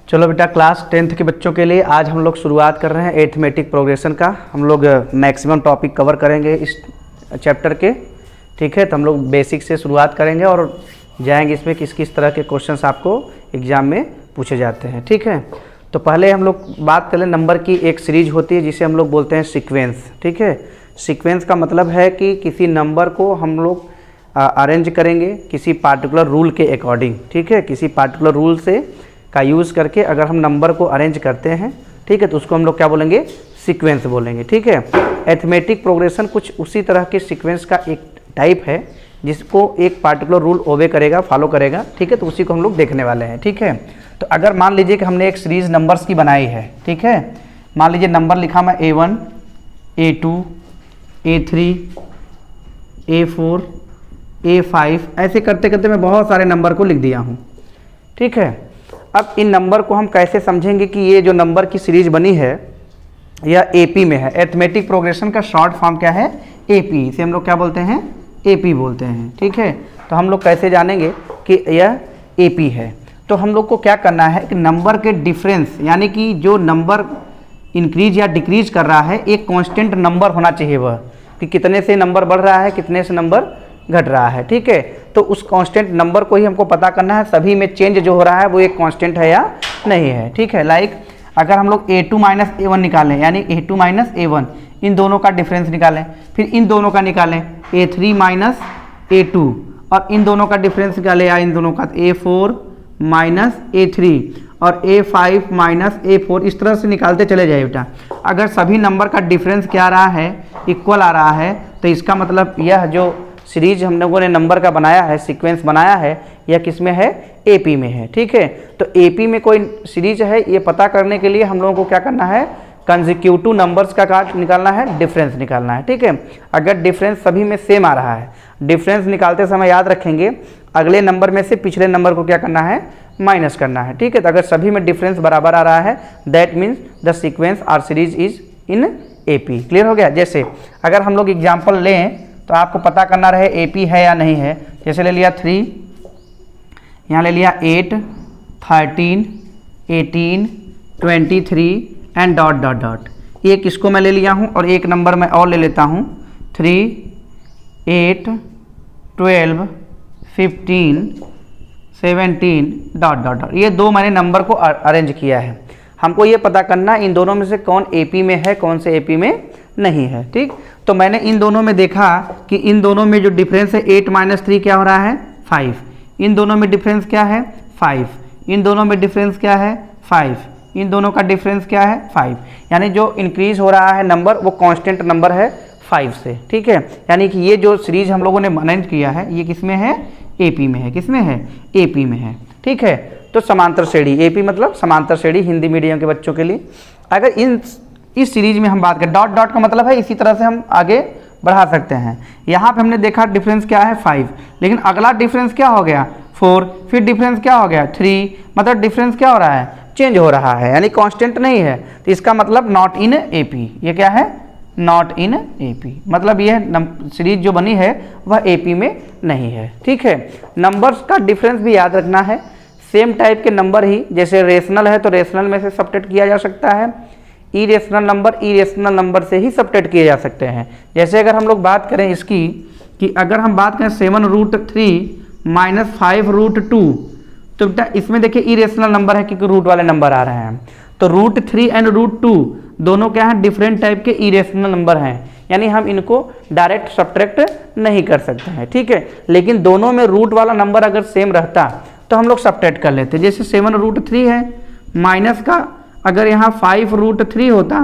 चलो बेटा, class 10th के बच्चों के लिए आज हम लोग शुरुआत कर रहे हैं एरिथमेटिक प्रोग्रेशन का। हम लोग मैक्सिमम टॉपिक कवर करेंगे इस चैप्टर के। ठीक है, तो हम लोग बेसिक से शुरुआत करेंगे और जाएंगे इसमें किस किस तरह के क्वेश्चंस आपको एग्जाम में पूछे जाते हैं। ठीक है, तो पहले हम लोग बात करें, नंबर की एक सीरीज होती है जिसे हम लोग बोलते हैं सीक्वेंस। ठीक है, सीक्वेंस का मतलब है कि किसी नंबर को हम लोग अरेंज करेंगे किसी पार्टिकुलर रूल के अकॉर्डिंग। ठीक है, किसी पार्टिकुलर रूल से का यूज़ करके अगर हम नंबर को अरेंज करते हैं, ठीक है, तो उसको हम लोग क्या बोलेंगे, सीक्वेंस बोलेंगे। ठीक है, एरिथमेटिक प्रोग्रेशन कुछ उसी तरह के सीक्वेंस का एक टाइप है जिसको एक पार्टिकुलर रूल ओबे करेगा, फॉलो करेगा। ठीक है, तो उसी को हम लोग देखने वाले हैं। ठीक है, तो अगर मान लीजिए कि हमने एक सीरीज नंबर्स की बनाई है। ठीक है, मान लीजिए नंबर लिखा मैं A1, A2, A3, A4, A5, ऐसे करते करते मैं बहुत सारे नंबर को लिख दिया हूँ। ठीक है, अब इन नंबर को हम कैसे समझेंगे कि ये जो नंबर की सीरीज बनी है यह AP में है। एरिथमेटिक प्रोग्रेशन का शॉर्ट फॉर्म क्या है, AP। इसे हम लोग क्या बोलते हैं, AP बोलते हैं। ठीक है, तो हम लोग कैसे जानेंगे कि यह AP है। तो हम लोग को क्या करना है कि नंबर के डिफरेंस, यानी कि जो नंबर इंक्रीज या डिक्रीज कर रहा है एक कांस्टेंट नंबर होना चाहिए, वह कि कितने से नंबर बढ़ रहा है, कितने से नंबर घट रहा है। ठीक है, तो उस कांस्टेंट नंबर को ही हमको पता करना है, सभी में चेंज जो हो रहा है वो एक कांस्टेंट है या नहीं है। ठीक है, लाइक अगर हम लोग A2 माइनस A1 निकालें, यानी A2 माइनस A1, इन दोनों का डिफरेंस निकालें, फिर इन दोनों का निकालें A3 माइनस A2, और इन दोनों का डिफरेंस निकालें या इन दोनों का A4 माइनस A3 और A5 माइनस A4, इस तरह से निकालते चले जाइए बेटा। अगर सभी नंबर का डिफरेंस क्या आ रहा है, इक्वल आ रहा है, तो इसका मतलब यह जो सीरीज हम लोगों ने नंबर का बनाया है, सीक्वेंस बनाया है, यह किस में है, AP में है। ठीक है, तो AP में कोई सीरीज है, ये पता करने के लिए हम लोगों को क्या करना है, कंसेक्यूटिव नंबर्स का काट निकालना है, डिफरेंस निकालना है। ठीक है, अगर डिफरेंस सभी में सेम आ रहा है, डिफरेंस निकालते समय याद रखेंगे अगले नंबर में से पिछले नंबर को क्या करना है, माइनस करना है। ठीक है, तो अगर सभी में डिफरेंस बराबर आ रहा है, that means the sequence R series is in AP। Clear हो गया। जैसे अगर हम लोग एग्जाम्पल लें तो आपको पता करना रहे AP है या नहीं है। जैसे ले लिया 3, यहाँ ले लिया 8, 13, 18, 23 एंड डॉट डॉट डॉट। एक इसको मैं ले लिया हूँ और एक नंबर मैं और ले लेता हूँ, 3, 8, 12, 15, 17 डॉट डॉट डॉट। ये दो मैंने नंबर को अरेंज किया है। हमको ये पता करना इन दोनों में से कौन AP में है, कौन से AP में नहीं है। ठीक, तो मैंने इन दोनों में देखा कि इन दोनों में जो डिफरेंस है 8 माइनस 3 क्या हो रहा है, 5। इन दोनों में डिफरेंस क्या है, 5। इन दोनों में डिफरेंस क्या है, 5। इन दोनों का डिफरेंस क्या है, 5। यानी जो इंक्रीज हो रहा है नंबर वो कांस्टेंट नंबर है 5 से। ठीक है, यानी कि ये जो सीरीज हम लोगों ने अरेंज किया है ये किस में है, AP में है। किस में है, AP में है। ठीक है, तो समांतर श्रेणी, AP मतलब समांतर श्रेणी, हिंदी मीडियम के बच्चों के लिए। अगर इस सीरीज में हम बात करें, डॉट डॉट का मतलब है इसी तरह से हम आगे बढ़ा सकते हैं। यहाँ पे हमने देखा डिफरेंस क्या है, 5, लेकिन अगला डिफरेंस क्या हो गया, 4, फिर डिफरेंस क्या हो गया, 3, मतलब डिफरेंस क्या हो रहा है, चेंज हो रहा है, यानी कांस्टेंट नहीं है। तो इसका मतलब नॉट इन AP। ये क्या है, नॉट इन AP, मतलब यह सीरीज जो बनी है वह AP में नहीं है। ठीक है, नंबर्स का डिफरेंस भी याद रखना है। सेम टाइप के नंबर ही, जैसे रेशनल है तो रेशनल में से सबट्रैक्ट किया जा सकता है, इरेशनल नंबर से ही सबट्रैक्ट किए जा सकते हैं। जैसे अगर हम लोग बात करें इसकी, कि अगर हम बात करें 7√3 माइनस 5√2, तो बेटा इसमें देखिए इरेशनल नंबर है क्योंकि रूट वाले नंबर आ रहे हैं। तो √3 एंड √2 दोनों क्या हैं, डिफरेंट टाइप के इरेशनल नंबर हैं, यानी हम इनको डायरेक्ट सबट्रैक्ट नहीं कर सकते हैं। ठीक है, लेकिन दोनों में रूट वाला नंबर अगर सेम रहता तो हम लोग सबट्रैक्ट कर लेते। जैसे 7√3 है, माइनस का अगर यहाँ 5√3 होता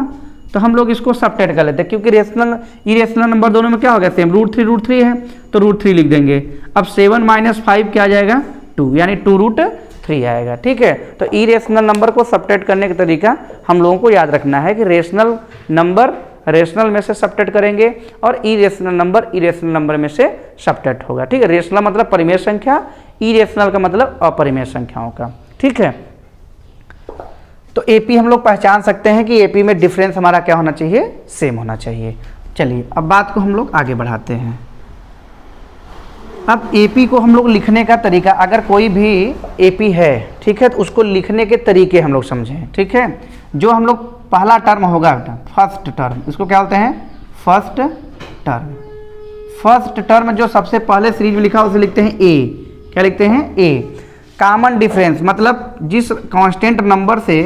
तो हम लोग इसको सबट्रैक्ट कर लेते, क्योंकि इरेशनल नंबर दोनों में क्या हो गया, सेम, √3 है तो √3 लिख देंगे। अब 7 माइनस 5 क्या आ जाएगा, 2, यानी 2√3 आएगा। ठीक है, तो इरेशनल नंबर को सबट्रैक्ट करने का तरीका हम लोगों को याद रखना है कि रेशनल नंबर रेशनल में से सबट्रैक्ट करेंगे और इरेशनल नंबर में से सबट्रैक्ट होगा। ठीक है, रेशनल मतलब परिमेय संख्या, इरेशनल का मतलब अपरिमेय संख्याओं का। ठीक है, तो AP हम लोग पहचान सकते हैं कि AP में डिफरेंस हमारा क्या होना चाहिए, सेम होना चाहिए। चलिए अब बात को हम लोग आगे बढ़ाते हैं। अब एपी को हम लोग लिखने का तरीका, अगर कोई भी एपी है, ठीक है, तो उसको लिखने के तरीके हम लोग समझें, ठीक है। जो हम लोग पहला टर्म होगा फर्स्ट टर्म, इसको क्या बोलते हैं, फर्स्ट टर्म। फर्स्ट टर्म जो सबसे पहले सीरीज में लिखा उसे लिखते हैं ए। क्या लिखते हैं, ए। कॉमन डिफरेंस मतलब जिस कांस्टेंट नंबर से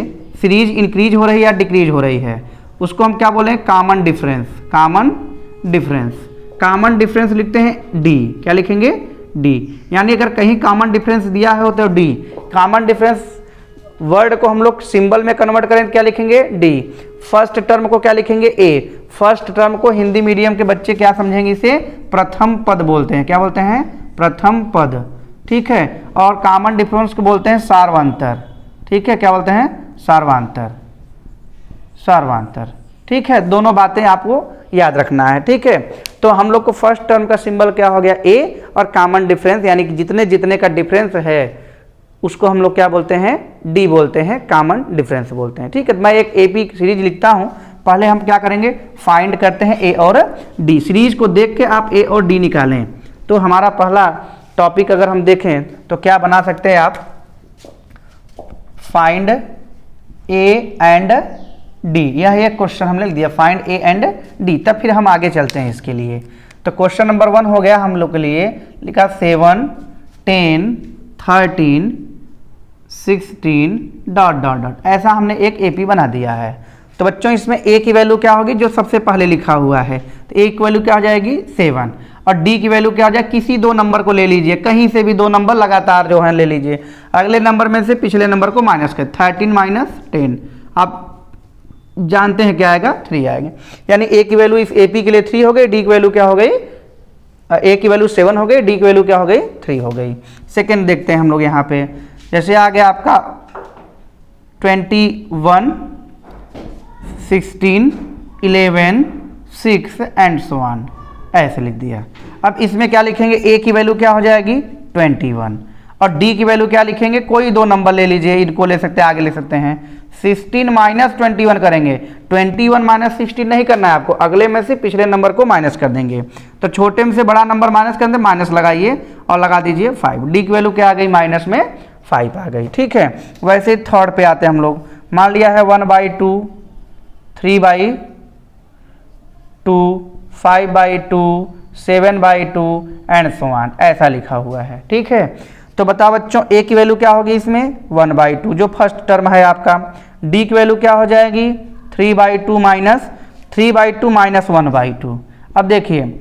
सीरीज इंक्रीज हो रही है या डिक्रीज हो रही है उसको हम क्या बोलें, common difference. Common difference, common difference लिखते हैं डी। क्या लिखेंगे, डी। यानी अगर कहीं कॉमन डिफरेंस दिया है तो डी। कॉमन डिफरेंस वर्ड को हम लोग सिंबल में कन्वर्ट करें तो क्या लिखेंगे, डी। फर्स्ट टर्म को क्या लिखेंगे, ए। फर्स्ट टर्म को हिंदी मीडियम के बच्चे क्या समझेंगे, इसे प्रथम पद बोलते हैं। क्या बोलते हैं, प्रथम पद, ठीक है। और कॉमन डिफरेंस को बोलते हैं सार्वंतर, ठीक है। क्या बोलते हैं, सार्वंतर, सार्वंतर, ठीक है। दोनों बातें आपको याद रखना है, ठीक है। तो हम लोग को फर्स्ट टर्म का सिंबल क्या हो गया, ए, और कॉमन डिफरेंस यानी कि जितने जितने का डिफरेंस है उसको हम लोग क्या बोलते हैं, डी बोलते हैं, कॉमन डिफरेंस बोलते हैं, ठीक है। मैं एक एपी सीरीज लिखता हूं, पहले हम क्या करेंगे, फाइंड करते हैं ए और डी। सीरीज को देख के आप ए और डी निकालें। तो हमारा पहला टॉपिक अगर हम देखें तो क्या बना सकते हैं आप, फाइंड ए एंड डी। यह एक क्वेश्चन हमने लिख दिया, फाइंड ए एंड डी। तब फिर हम आगे चलते हैं इसके लिए। तो क्वेश्चन नंबर 1 हो गया हम लोग के लिए, लिखा 7 10 13 16 डॉट डॉट डॉट, ऐसा हमने एक एपी बना दिया है। तो बच्चों इसमें ए की वैल्यू क्या होगी, जो सबसे पहले लिखा हुआ है, तो ए की वैल्यू क्या हो जाएगी 7, और डी की वैल्यू क्या हो जाएगी, किसी दो नंबर को ले लीजिए, कहीं से भी दो नंबर लगातार जो है ले लीजिए, अगले नंबर में से पिछले नंबर को माइनस कर, 13 माइनस 10, आप जानते हैं क्या आएगा, 3 आएगा। यानी ए की वैल्यू इस एपी के लिए 3 हो गई, डी की वैल्यू क्या हो गई, ए की वैल्यू 7 हो गई, डी की वैल्यू क्या हो गई, 3 हो गई। सेकेंड देखते हैं हम लोग यहाँ पे, जैसे आ गया आपका 21 16 11 6 एंड सो ऑन, ऐसे लिख दिया। अब इसमें क्या लिखेंगे, ए की वैल्यू क्या हो जाएगी 21, और डी की वैल्यू क्या लिखेंगे, कोई दो नंबर ले लीजिए, इनको ले सकते हैं, आगे ले सकते हैं। 16 माइनस 21 करेंगे, 21 माइनस 16 नहीं करना है आपको, अगले में से पिछले नंबर को माइनस कर देंगे। तो छोटे में से बड़ा नंबर माइनस कर दें, माइनस लगाइए और लगा दीजिए 5। डी की वैल्यू क्या आ गई, माइनस में 5 आ गई, ठीक है। वैसे थर्ड पे आते हैं हम लोग, मान लिया है 1/2 3/2 5/2 7/2 एंड सो ऑन, ऐसा लिखा हुआ है, ठीक है। तो बताओ बच्चों ए की वैल्यू क्या होगी इसमें 1/2, जो फर्स्ट टर्म है आपका। डी की वैल्यू क्या हो जाएगी 3/2 माइनस 3/2 माइनस 1/2। अब देखिए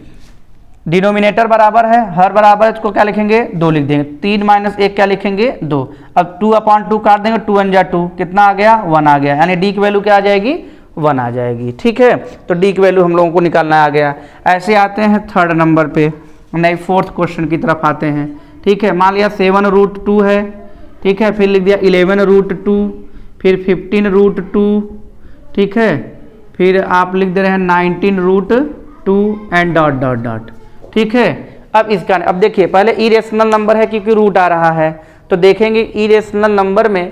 डिनोमिनेटर बराबर है, हर बराबर है, इसको क्या लिखेंगे 2 लिख देंगे, 3 माइनस 1 क्या लिखेंगे 2। अब 2/2 काट देंगे, 2 × 2 कितना आ गया 1 आ गया, यानी डी की वैल्यू क्या आ जाएगी 1 आ जाएगी, ठीक है। तो डी की वैल्यू हम लोगों को निकालना आ गया। ऐसे आते हैं थर्ड नंबर पे, नहीं फोर्थ क्वेश्चन की तरफ आते हैं, ठीक है। मान लिया 7√2 है, ठीक है, फिर लिख दिया 11√2, फिर 15√2, ठीक है, फिर आप लिख दे रहे हैं 19√2 एंड डॉट डॉट डॉट, ठीक है। अब इसका, अब देखिए पहले इरेशनल नंबर है क्योंकि रूट आ रहा है, तो देखेंगे इरेशनल नंबर में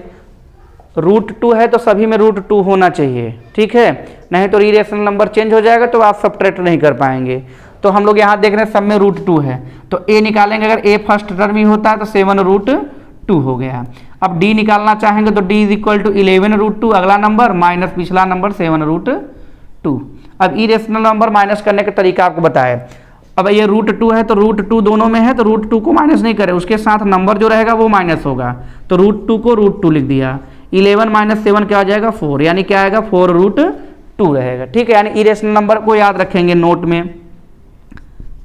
√2 है तो सभी में √2 होना चाहिए, ठीक है, नहीं तो इरेशनल नंबर चेंज हो जाएगा तो आप सब्ट्रैक्ट नहीं कर पाएंगे। तो हम लोग यहाँ देख रहे हैं सब में √2 है, तो ए निकालेंगे, अगर ए फर्स्ट टर्म ही होता है तो 7√2 हो गया। अब डी निकालना चाहेंगे तो डी = 11√2 अगला नंबर माइनस पिछला नंबर 7√2। अब इरेशनल नंबर माइनस करने का तरीका आपको बताया। अब ये √2 है तो √2 दोनों में है, तो √2 को माइनस नहीं करें, उसके साथ नंबर जो रहेगा वो माइनस होगा, तो √2 को √2 लिख दिया। 11 माइनस 7 क्या आ जाएगा 4, यानी क्या आएगा 4√2 रहेगा, ठीक है। यानी इरेशनल नंबर को याद रखेंगे नोट में,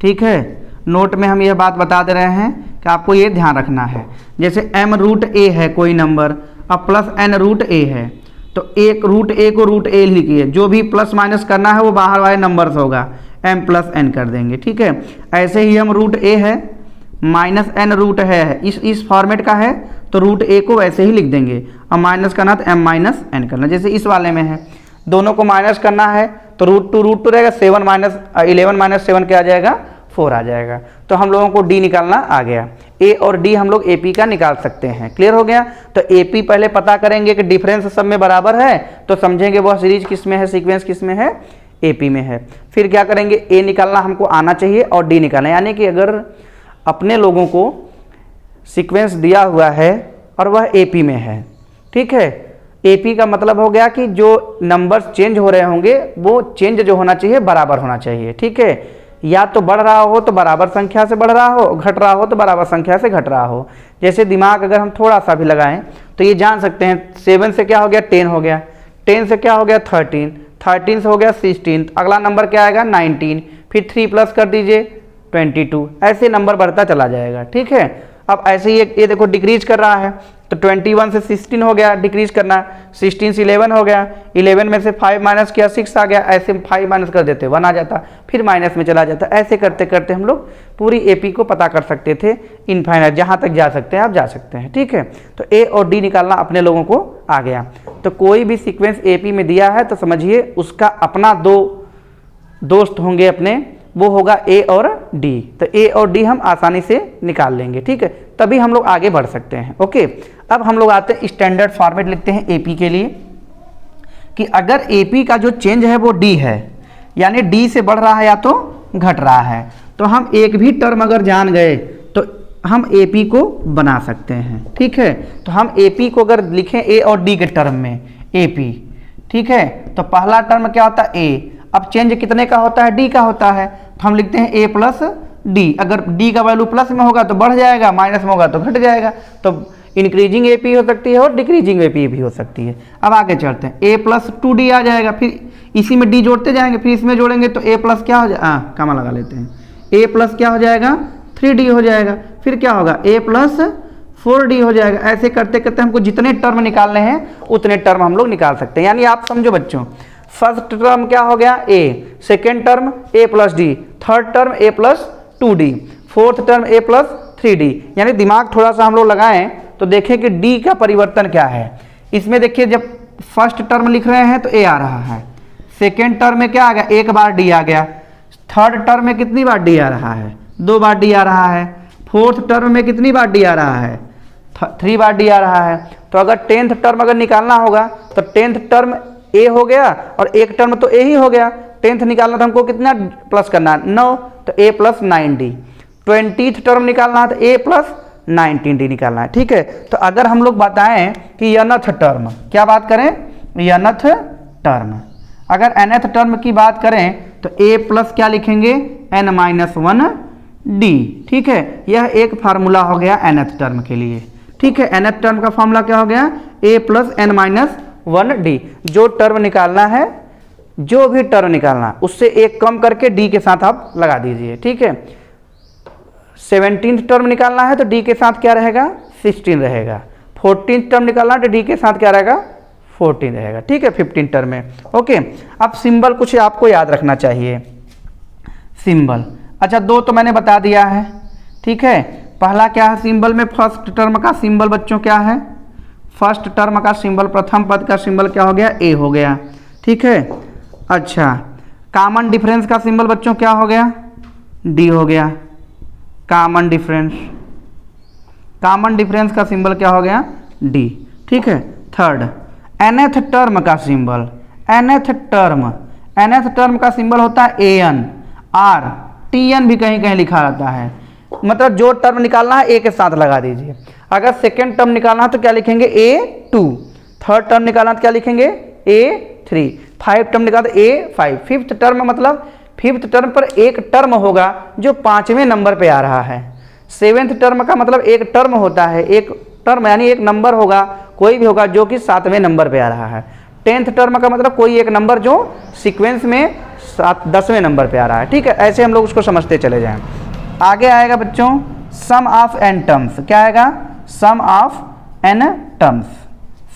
ठीक है। नोट में हम यह बात बता दे रहे हैं कि आपको ये ध्यान रखना है। जैसे m√a है कोई नंबर, अब प्लस n√a है, तो एक √a को √a लिखिए, जो भी प्लस माइनस करना है वो बाहर वाले नंबर से होगा, m + n कर देंगे, ठीक है। ऐसे ही हम √a है माइनस n है, इस फॉर्मेट का है तो √a को वैसे ही लिख देंगे, अब माइनस करना तो m - n करना, जैसे इस वाले में है दोनों को माइनस करना है तो √2 रहेगा, 11 माइनस 7 क्या आ जाएगा 4 आ जाएगा। तो हम लोगों को डी निकालना आ गया, ए और डी हम लोग एपी का निकाल सकते हैं, क्लियर हो गया। तो एपी पहले पता करेंगे कि डिफरेंस सब में बराबर है, तो समझेंगे वह सीरीज किस में है, सीक्वेंस किस में है, एपी में है। फिर क्या करेंगे, ए निकालना हमको आना चाहिए और डी निकालना, यानी कि अगर अपने लोगों को सीक्वेंस दिया हुआ है और वह एपी में है, ठीक है। एपी का मतलब हो गया कि जो नंबर्स चेंज हो रहे होंगे वो चेंज जो होना चाहिए बराबर होना चाहिए, ठीक है। या तो बढ़ रहा हो तो बराबर संख्या से बढ़ रहा हो, घट रहा हो तो बराबर संख्या से घट रहा हो। जैसे दिमाग अगर हम थोड़ा सा भी लगाएं तो ये जान सकते हैं 7 से क्या हो गया 10 हो गया, 10 से क्या हो गया 13, 13 से हो गया 16, अगला नंबर क्या आएगा 19, फिर 3 प्लस कर दीजिए 22, ऐसे नंबर बढ़ता चला जाएगा, ठीक है। अब ऐसे ही ये देखो डिक्रीज कर रहा है तो 21 से 16 हो गया, डिक्रीज करना, 16 से 11 हो गया, 11 में से 5 माइनस किया 6 आ गया, ऐसे 5 माइनस कर देते 1 आ जाता, फिर माइनस में चला जाता। ऐसे करते करते हम लोग पूरी एपी को पता कर सकते थे, इनफाइनाइट जहाँ तक जा सकते हैं आप जा सकते हैं, ठीक है। तो ए और डी निकालना अपने लोगों को आ गया। तो कोई भी सीक्वेंस एपी में दिया है तो समझिए उसका अपना 2 दोस्त होंगे अपने, वो होगा ए और डी। तो ए और डी हम आसानी से निकाल लेंगे, ठीक है, तभी हम लोग आगे बढ़ सकते हैं। ओके, अब हम लोग आते हैं स्टैंडर्ड फॉर्मेट लिखते हैं एपी के लिए कि अगर एपी का जो चेंज है वो डी है, यानी डी से बढ़ रहा है या तो घट रहा है, तो हम एक भी टर्म अगर जान गए तो हम एपी को बना सकते हैं, ठीक है। तो हम एपी को अगर लिखें ए और डी के टर्म में एपी, ठीक है, तो पहला टर्म क्या होता है ए। अब चेंज कितने का होता है डी का होता है, तो हम लिखते हैं ए प्लस डी। अगर डी का वैल्यू प्लस में होगा तो बढ़ जाएगा, माइनस में होगा तो घट जाएगा। तो इंक्रीजिंग एपी हो सकती है और डिक्रीजिंग एपी भी हो सकती है। अब आगे चलते हैं, ए प्लस 2d आ जाएगा, फिर इसी में डी जोड़ते जाएंगे, फिर इसमें जोड़ेंगे तो ए प्लस क्या हो जाएगा, कामा लगा लेते हैं, ए प्लस क्या हो जाएगा 3d हो जाएगा, फिर क्या होगा ए प्लस 4d हो जाएगा। ऐसे करते करते हमको जितने टर्म निकालने हैं उतने टर्म हम लोग निकाल सकते हैं। यानी आप समझो बच्चों, फर्स्ट टर्म क्या हो गया ए, सेकेंड टर्म ए प्लस डी, थर्ड टर्म ए प्लस 2d, फोर्थ टर्म ए प्लस 3d। यानी दिमाग थोड़ा सा हम लोग लगाएं तो देखें कि डी का परिवर्तन क्या है। इसमें देखिए जब फर्स्ट टर्म लिख रहे हैं तो ए आ रहा है, सेकेंड टर्म में क्या आ गया, एक बार डी आ गया, थर्ड टर्म में कितनी बार डी आ रहा है, 2 बार डी आ रहा है, फोर्थ टर्म में कितनी बार डी आ रहा है, 3 बार डी आ रहा है। तो अगर 10th टर्म अगर निकालना होगा तो 10th टर्म ए हो गया और एक टर्म तो ए ही हो गया, 10th निकालना तो हमको कितना प्लस करना है 9, तो ए प्लस 9d। 20th टर्म निकालना है तो ए प्लस 19d निकालना है, ठीक है। तो अगर हम लोग बताएं कि nth टर्म, क्या बात करें, nth टर्म, अगर nth टर्म की बात करें तो a प्लस क्या लिखेंगे n-1d, ठीक है। यह एक फार्मूला हो गया nth टर्म के लिए, ठीक है। nth टर्म का फार्मूला क्या हो गया a प्लस n-1d। जो टर्म निकालना है, जो भी टर्म निकालना उससे एक कम करके d के साथ आप लगा दीजिए, ठीक है। 17th टर्म निकालना है तो d के साथ क्या रहेगा 16 रहेगा, 14th टर्म निकालना है तो d के साथ क्या रहेगा 14 रहेगा, ठीक है। 15th टर्म में ओके। अब सिंबल कुछ आपको याद रखना चाहिए, सिंबल, अच्छा 2 तो मैंने बता दिया है, ठीक है। पहला क्या है सिंबल में, फर्स्ट टर्म का सिंबल बच्चों क्या है, फर्स्ट टर्म का सिंबल, प्रथम पद का सिंबल क्या हो गया ए हो गया, ठीक है। अच्छा, कॉमन डिफरेंस का सिंबल बच्चों क्या हो गया डी हो गया, कॉमन डिफरेंस, कॉमन डिफरेंस का सिंबल क्या हो गया डी, ठीक है। थर्ड, nth टर्म का सिंबल, nth टर्म का सिंबल होता है an, r, tn भी कहीं कहीं लिखा रहता है, मतलब जो टर्म निकालना है ए के साथ लगा दीजिए। अगर सेकेंड टर्म निकालना है तो क्या लिखेंगे a2, थर्ड टर्म निकालना तो क्या लिखेंगे a3, 5 टर्म निकालना a5, फिफ्थ टर्म मतलब फिफ्थ टर्म पर एक टर्म होगा जो 5वें नंबर पे आ रहा है। 7th टर्म का मतलब एक टर्म होता है, एक टर्म यानी एक नंबर होगा, कोई भी होगा जो कि 7वें नंबर पे आ रहा है। 10th टर्म का मतलब कोई एक नंबर जो सीक्वेंस में 10वें नंबर पे आ रहा है, ठीक है। ऐसे हम लोग उसको समझते चले जाएं। आगे आएगा बच्चों सम ऑफ n टर्म्स, क्या आएगा sum of n terms.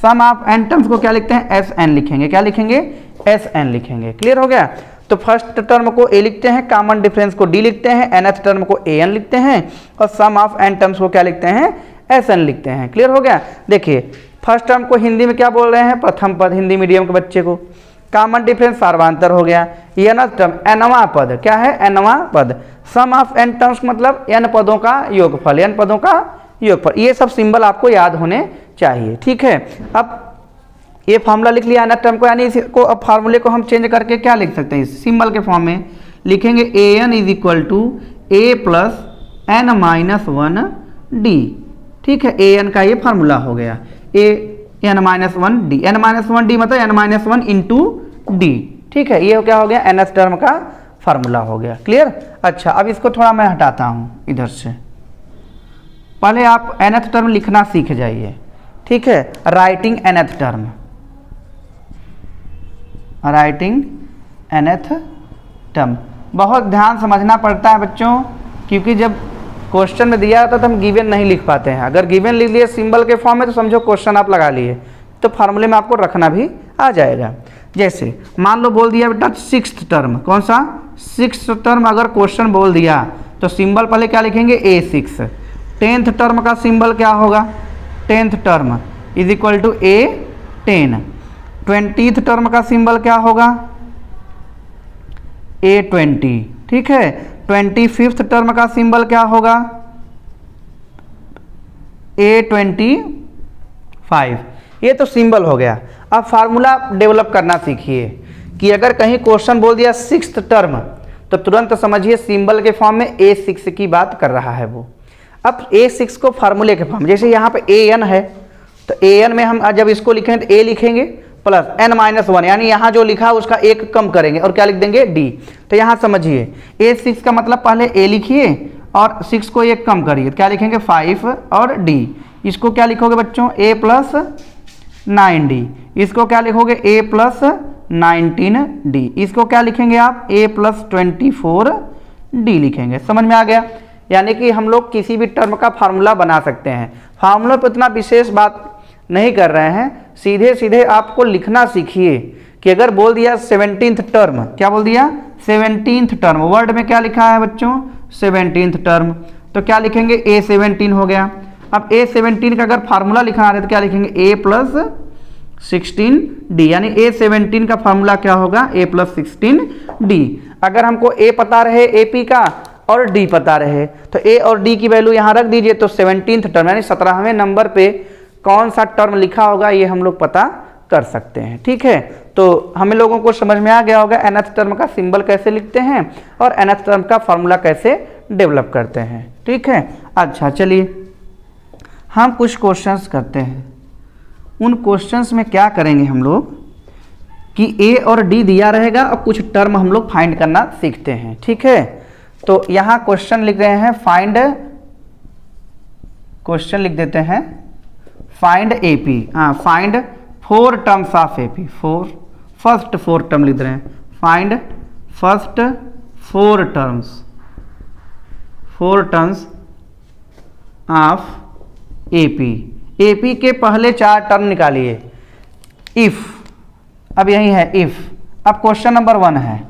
Sum of n terms को क्या लिखते हैं Sn लिखेंगे, क्या लिखेंगे Sn लिखेंगे, क्लियर हो गया। तो फर्स्ट टर्म को a लिखते हैं, कॉमन डिफरेंस को d लिखते हैं, nth टर्म को an लिखते हैं और सम ऑफ n टर्म्स को क्या लिखते हैं Sn लिखते हैं, क्लियर हो गया। देखिए फर्स्ट टर्म को हिंदी में क्या बोल रहे हैं, प्रथम पद, हिंदी मीडियम के बच्चे को। कॉमन डिफरेंस सार्वधातुक हो गया। nth टर्म nवां पद, क्या है nवां पद। सम ऑफ n टर्म्स मतलब n पदों का योगफल, n पदों का योगफल। ये सब सिंबल आपको याद होने चाहिए, ठीक है। अब ये फार्मूला लिख लिया nth टर्म को, यानी इसको अब फार्मूले को हम चेंज करके क्या लिख सकते हैं, सिंबल के फॉर्म में लिखेंगे an is equal to a plus n-1d। ठीक है, an का ये फार्मूला हो गया, n-1d। n-1d मतलब n-1 इंटू डी। ठीक है, ये क्या हो गया, nth टर्म का फार्मूला हो गया। क्लियर। अच्छा, अब इसको थोड़ा मैं हटाता हूँ इधर से। पहले आप nth टर्म लिखना सीख जाइए। ठीक है, writing nth term, writing nth term बहुत ध्यान समझना पड़ता है बच्चों, क्योंकि जब क्वेश्चन में दिया होता तो हम गिवन नहीं लिख पाते हैं। अगर गिवन लिख लिए सिंबल के फॉर्म में तो समझो क्वेश्चन आप लगा लिए, तो फार्मूले में आपको रखना भी आ जाएगा। जैसे मान लो बोल दिया बेटा सिक्स्थ टर्म, कौन सा, सिक्स्थ टर्म अगर क्वेश्चन बोल दिया तो सिंबल पहले क्या लिखेंगे, A6। टेंथ टर्म का सिंबल क्या होगा, tenth term is equal to A10। 20th term का सिंबल क्या होगा, A20। ठीक है, 25th टर्म का सिंबल क्या होगा, A25। ये तो सिंबल हो गया। अब फार्मूला डेवलप करना सीखिए कि अगर कहीं क्वेश्चन बोल दिया सिक्स्थ टर्म तो तुरंत समझिए सिंबल के फॉर्म में A6 की बात कर रहा है वो। अब A6 को फार्मूले के फॉर्म, जैसे यहाँ पे AN है तो AN में हम जब इसको लिखें तो A लिखेंगे प्लस n-1, यानी यहाँ जो लिखा उसका एक कम करेंगे और क्या लिख देंगे, D। तो यहाँ समझिए A6 का मतलब पहले A लिखिए और 6 को एक कम करिए, क्या लिखेंगे 5 और D। इसको क्या लिखोगे बच्चों, A प्लस 9D। इसको क्या लिखोगे, A प्लस 19D। इसको क्या लिखेंगे आप, A प्लस 24D लिखेंगे। समझ में आ गया। यानी कि हम लोग किसी भी टर्म का फार्मूला बना सकते हैं। फार्मूला पर इतना विशेष बात नहीं कर रहे हैं, सीधे सीधे आपको लिखना सीखिए कि अगर बोल दिया 17th टर्म, क्या बोल दिया 17th टर्म, वर्ड में क्या लिखा है बच्चों 17th टर्म, तो क्या लिखेंगे A17 हो गया। अब A17 का अगर फार्मूला लिखना है तो क्या लिखेंगे, A प्लस 16D। यानी A17 का फार्मूला क्या होगा, A प्लस 16D। अगर हमको A पता रहे AP का और D पता रहे तो A और D की वैल्यू यहाँ रख दीजिए, तो 17th टर्म यानी 17वें नंबर पे कौन सा टर्म लिखा होगा ये हम लोग पता कर सकते हैं। ठीक है, तो हमें लोगों को समझ में आ गया होगा nth टर्म का सिंबल कैसे लिखते हैं और nth टर्म का फार्मूला कैसे डेवलप करते हैं। ठीक है, अच्छा चलिए हम कुछ क्वेश्चंस करते हैं। उन क्वेश्चंस में क्या करेंगे हम लोग कि A और D दिया रहेगा और कुछ टर्म हम लोग फाइंड करना सीखते हैं। ठीक है, तो यहाँ क्वेश्चन लिख रहे हैं फाइंड, क्वेश्चन लिख देते हैं फाइंड AP। हाँ, find 4 terms of AP, first 4 term लिख रहे हैं, find first 4 terms of AP। AP के पहले 4 टर्म निकालिए। इफ, अब यही है इफ। अब क्वेश्चन नंबर 1 है,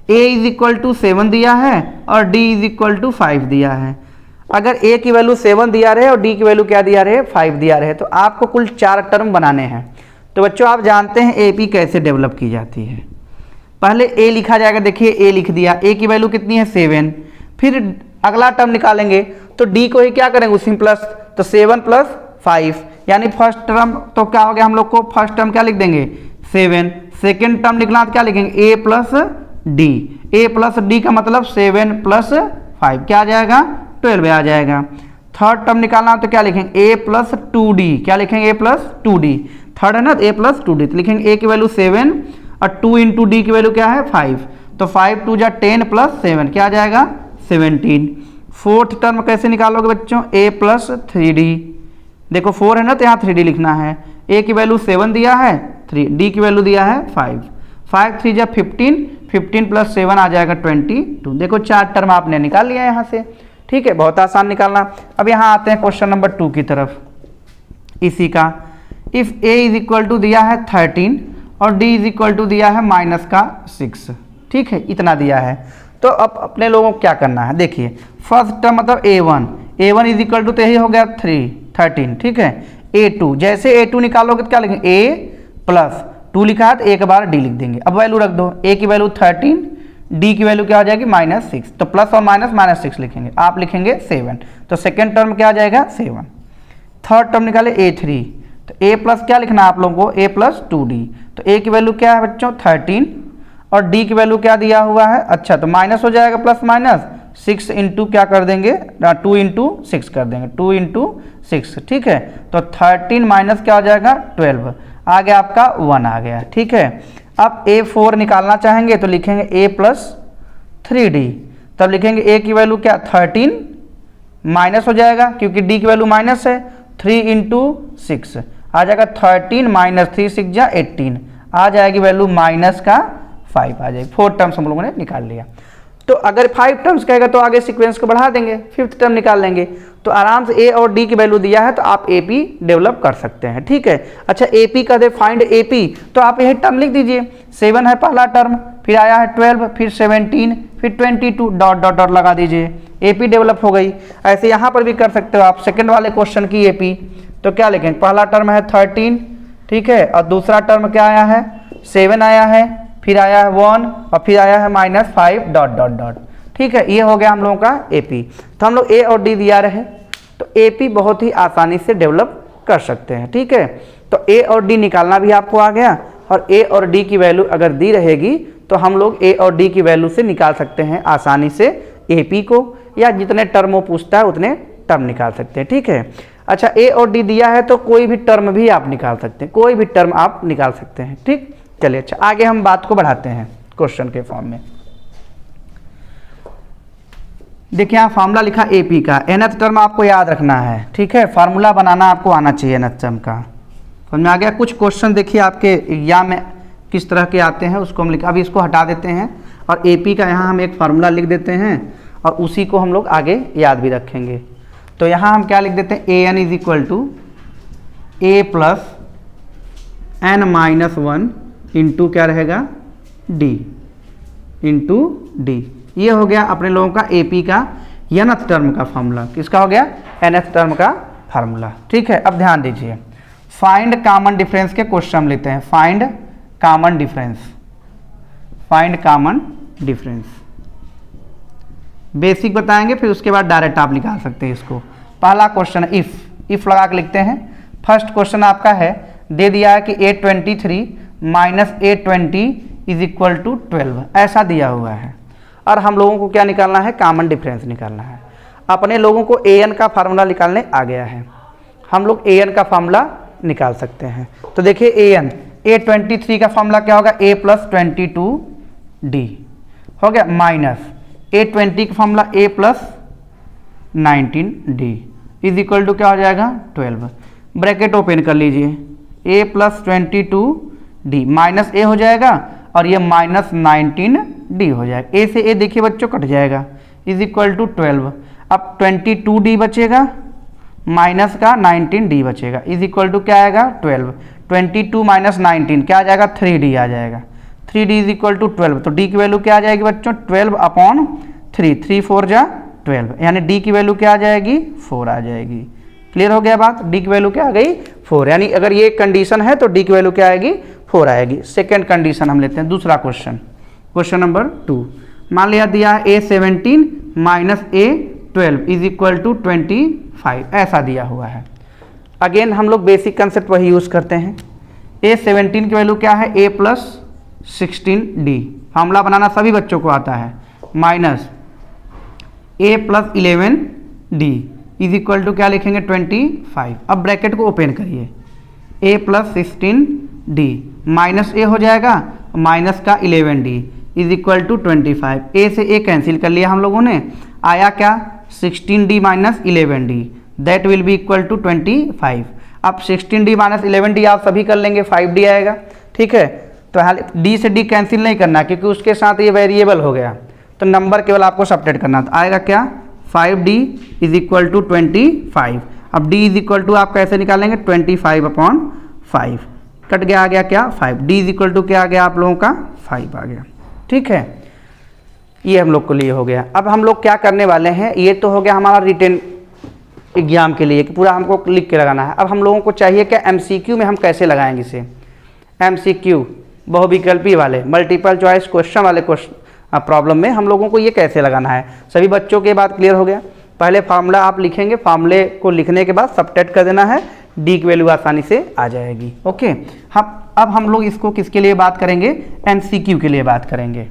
A इज इक्वल टू 7 दिया है और D इज इक्वल टू 5 दिया है। अगर A की वैल्यू 7 दिया रहे और D की वैल्यू क्या दिया रहे, 5 दिया रहे, तो आपको कुल 4 टर्म बनाने हैं। तो बच्चों आप जानते हैं AP कैसे डेवलप की जाती है। पहले A लिखा जाएगा, देखिए A लिख दिया, A की वैल्यू कितनी है 7। फिर अगला टर्म निकालेंगे तो D को ही क्या करेंगे उसी प्लस, तो 7 प्लस 5 यानी फर्स्ट टर्म तो क्या हो गया, हम लोग को फर्स्ट टर्म क्या लिख देंगे 7। सेकेंड टर्म निकला तो क्या लिखेंगे A plus D। A plus D का मतलब 7 प्लस 5 क्या आ जाएगा 12 आ जाएगा। थर्ड टर्म निकालना तो क्या लिखेंगे A प्लस 2D, क्या लिखेंगे A प्लस 2D। थर्ड है ना A प्लस 2D, तो लिखेंगे A की वैल्यू 7 और 2 इंटू D की वैल्यू क्या है 5, तो 5 2 जा 10 प्लस 7 क्या आ जाएगा 17। फोर्थ टर्म कैसे निकालोगे बच्चों, A प्लस 3D। देखो 4 है ना तो यहाँ 3D लिखना है। A की वैल्यू 7 दिया है, 3 D की वैल्यू दिया है 5, 5 3 जा 15, 15 प्लस 7 आ जाएगा 22। देखो 4 टर्म आपने निकाल लिया यहाँ से। ठीक है, बहुत आसान निकालना। अब यहाँ आते हैं क्वेश्चन नंबर 2 की तरफ। इसी का if A is equal to दिया है 13 और D इज इक्वल टू दिया है -6। ठीक है, इतना दिया है। तो अब अपने लोगों को क्या करना है, देखिए फर्स्ट टर्म मतलब A1 इज इक्वल टू तो यही हो गया 13। ठीक है, A2 जैसे A2 निकालोगे तो क्या लिखेंगे A प्लस 2 लिखा है तो एक बार D लिख देंगे। अब वैल्यू रख दो, A की वैल्यू 13, D की वैल्यू क्या हो जाएगी -6, तो प्लस और माइनस -6 लिखेंगे, आप लिखेंगे 7, तो सेकेंड टर्म क्या आ जाएगा 7। थर्ड टर्म निकाले A3, तो A प्लस क्या लिखना है आप लोगों को A प्लस 2D, तो A की वैल्यू क्या है बच्चों 13 और D की वैल्यू क्या दिया हुआ है, अच्छा तो माइनस हो जाएगा प्लस माइनस, 6 इंटू क्या कर देंगे, 2 इंटू 6 कर देंगे, 2 इंटू 6, ठीक है। तो 13 माइनस क्या हो जाएगा 12, आ गया आपका 1 आ गया, ठीक है। अब A4 निकालना चाहेंगे तो लिखेंगे A प्लस 3D, तब लिखेंगे A की वैल्यू क्या 13 माइनस हो जाएगा क्योंकि D की वैल्यू माइनस है, 3 इंटू 6 आ जाएगा 13 माइनस 3 6 जा 18, आ जाएगी वैल्यू माइनस का 5 आ जाएगी। 4 टर्म्स हम लोगों ने निकाल लिया। तो अगर 5 टर्म्स कहेगा तो आगे सीक्वेंस को बढ़ा देंगे, 5th टर्म निकाल लेंगे। तो आराम से A और D की वैल्यू दिया है तो आप AP डेवलप कर सकते हैं, ठीक है। अच्छा AP का दे फाइंड AP, तो आप यही टर्म लिख दीजिए, 7 है पहला टर्म, फिर आया है 12, फिर 17, फिर 22, डॉट डॉट डॉट लगा दीजिए, AP डेवलप हो गई। ऐसे यहाँ पर भी कर सकते हो आप सेकेंड वाले क्वेश्चन की AP। तो क्या लिखेंगे, पहला टर्म है 13, ठीक है, और दूसरा टर्म क्या आया है 7 आया है, फिर आया है 1 और फिर आया है -5 डॉट डॉट डॉट, ठीक है। ये हो गया हम लोगों का AP। तो हम लोग A और D दिया रहे तो AP बहुत ही आसानी से डेवलप कर सकते हैं, ठीक है। तो A और D निकालना भी आपको आ गया, और A और D की वैल्यू अगर दी रहेगी तो हम लोग A और D की वैल्यू से निकाल सकते हैं आसानी से AP को, या जितने टर्म वो पूछता है उतने टर्म निकाल सकते हैं, ठीक है। अच्छा A और D दिया है तो कोई भी टर्म भी आप निकाल सकते हैं, कोई भी टर्म आप निकाल सकते हैं, ठीक। चलिए अच्छा आगे हम बात को बढ़ाते हैं क्वेश्चन के फॉर्म में। देखिए यहाँ फार्मूला लिखा AP का, nth टर्म आपको याद रखना है, ठीक है। फार्मूला बनाना आपको आना चाहिए nth टर्म का, समझ में आ गया। कुछ क्वेश्चन देखिए आपके एग्जाम में किस तरह के आते हैं उसको हम लिखा, अभी इसको हटा देते हैं और AP का यहाँ हम एक फार्मूला लिख देते हैं और उसी को हम लोग आगे याद भी रखेंगे। तो यहाँ हम क्या लिख देते हैं, AN is equal to A plus n-1 into क्या रहेगा D इंटू D। ये हो गया अपने लोगों का AP का nth टर्म का फार्मूला। किसका हो गया, nth टर्म का फार्मूला, ठीक है। अब ध्यान दीजिए, फाइंड कॉमन डिफरेंस के क्वेश्चन हम लेते हैं। Find common difference, find common difference basic बताएंगे, फिर उसके बाद डायरेक्ट आप निकाल सकते हैं इसको। पहला क्वेश्चन इफ लगा के लिखते हैं। फर्स्ट क्वेश्चन आपका है, दे दिया है कि 823 माइनस 820 इज इक्वल टू 12, ऐसा दिया हुआ है। और हम लोगों को क्या निकालना है, कॉमन डिफरेंस निकालना है। अपने लोगों को AN का फार्मूला निकालने आ गया है, हम लोग AN का फार्मूला निकाल सकते हैं। तो देखिए AN 823 का फार्मूला क्या होगा, A प्लस 22D हो गया, माइनस 820 का formula A plus 19D is equal to क्या हो जाएगा 12। ब्रैकेट ओपन कर लीजिए, A plus 22D minus A हो जाएगा और ये माइनस 19D हो जाएगा। A से A देखिए बच्चों कट जाएगा, इज इक्वल टू 12। अब 22D बचेगा माइनस का 19D बचेगा, इज इक्वल टू क्या आएगा 12। 22 माइनस 19 क्या आ जाएगा 3D आ जाएगा, 3D इज इक्वल टू 12। तो D की वैल्यू क्या आ जाएगी बच्चों 12/3, 3 4 जा 12, यानी D की वैल्यू क्या आ जाएगी 4 आ जाएगी। क्लियर हो गया बात, D की वैल्यू क्या आ गई 4, यानी अगर ये कंडीशन है तो D की वैल्यू क्या आएगी 4 आएगी। सेकेंड कंडीशन हम लेते हैं, दूसरा क्वेश्चन, क्वेश्चन नंबर 2। मान लिया दिया है A17 minus A12 is equal to 25, ऐसा दिया हुआ है। अगेन हम लोग बेसिक कंसेप्ट वही यूज़ करते हैं। A17 की वैल्यू क्या है A प्लस 16D, फार्मूला बनाना सभी बच्चों को आता है, minus A plus 11D is equal to क्या लिखेंगे 25। अब ब्रैकेट को ओपन करिए, A plus 16D minus A हो जाएगा माइनस का 11D is equal to 25। A से A कैंसिल कर लिया हम लोगों ने, आया क्या 16D minus 11D, that will be equal to 25। अब 16D माइनस 11D आप सभी कर लेंगे, 5D आएगा, ठीक है। तो D से D कैंसिल नहीं करना क्योंकि उसके साथ ये वेरिएबल हो गया, तो नंबर केवल आपको सब्ट्रैक्ट करना। तो आएगा क्या 5D इज इक्वल टू 25। अब D इज इक्वल टू आप कैसे निकालेंगे 25/5, कट गया, आ गया क्या 5। D इज इक्वल टू क्या आ गया आप लोगों का 5 आ गया, ठीक है। ये हम लोग को लिए हो गया। अब हम लोग क्या करने वाले हैं, ये तो हो गया हमारा रिटेन एग्जाम के लिए कि पूरा हमको लिख के लगाना है। अब हम लोगों को चाहिए क्या MCQ में हम कैसे लगाएंगे इसे, MCQ बहुविकल्पी वाले मल्टीपल चॉइस क्वेश्चन वाले प्रॉब्लम में हम लोगों को ये कैसे लगाना है। सभी बच्चों के बात क्लियर हो गया। पहले फार्मूला आप लिखेंगे, फार्मूले को लिखने के बाद सब्ट्रैक्ट कर देना है, D की वैल्यू आसानी से आ जाएगी। ओके, अब हम लोग इसको किसके लिए बात करेंगे, MCQ के लिए बात करेंगे,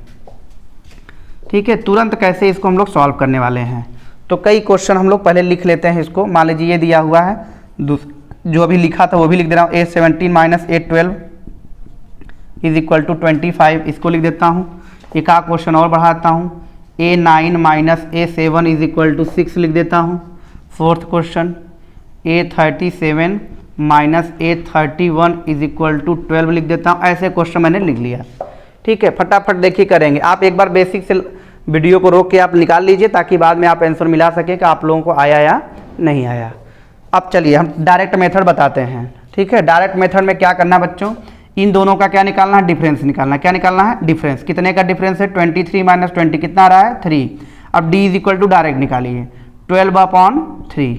ठीक है, तुरंत कैसे इसको हम लोग सॉल्व करने वाले हैं। तो कई क्वेश्चन हम लोग पहले लिख लेते हैं इसको। मान लीजिए ये दिया हुआ है, जो अभी लिखा था वो भी लिख दे रहा हूँ। A17 minus A12 is equal to 25, इसको लिख देता हूँ। एक आध क्वेश्चन और बढ़ाता हूँ, A9 minus A7 is equal to 6 लिख देता हूँ। Fourth question A37 minus A31 is equal to 12 लिख देता हूँ। ऐसे क्वेश्चन मैंने लिख लिया। ठीक है, फटाफट देखिए करेंगे। आप एक बार बेसिक से वीडियो को रोक के आप निकाल लीजिए, ताकि बाद में आप आंसर मिला सके कि आप लोगों को आया या नहीं आया। अब चलिए हम डायरेक्ट मेथड बताते हैं। ठीक है, डायरेक्ट मेथड में क्या करना है बच्चों, इन दोनों का क्या निकालना है, डिफरेंस निकालना है। क्या निकालना है, डिफरेंस। कितने का डिफरेंस है, 23 माइनस 20 कितना आ रहा है, 3। अब d is equal to direct निकालिए, 12/3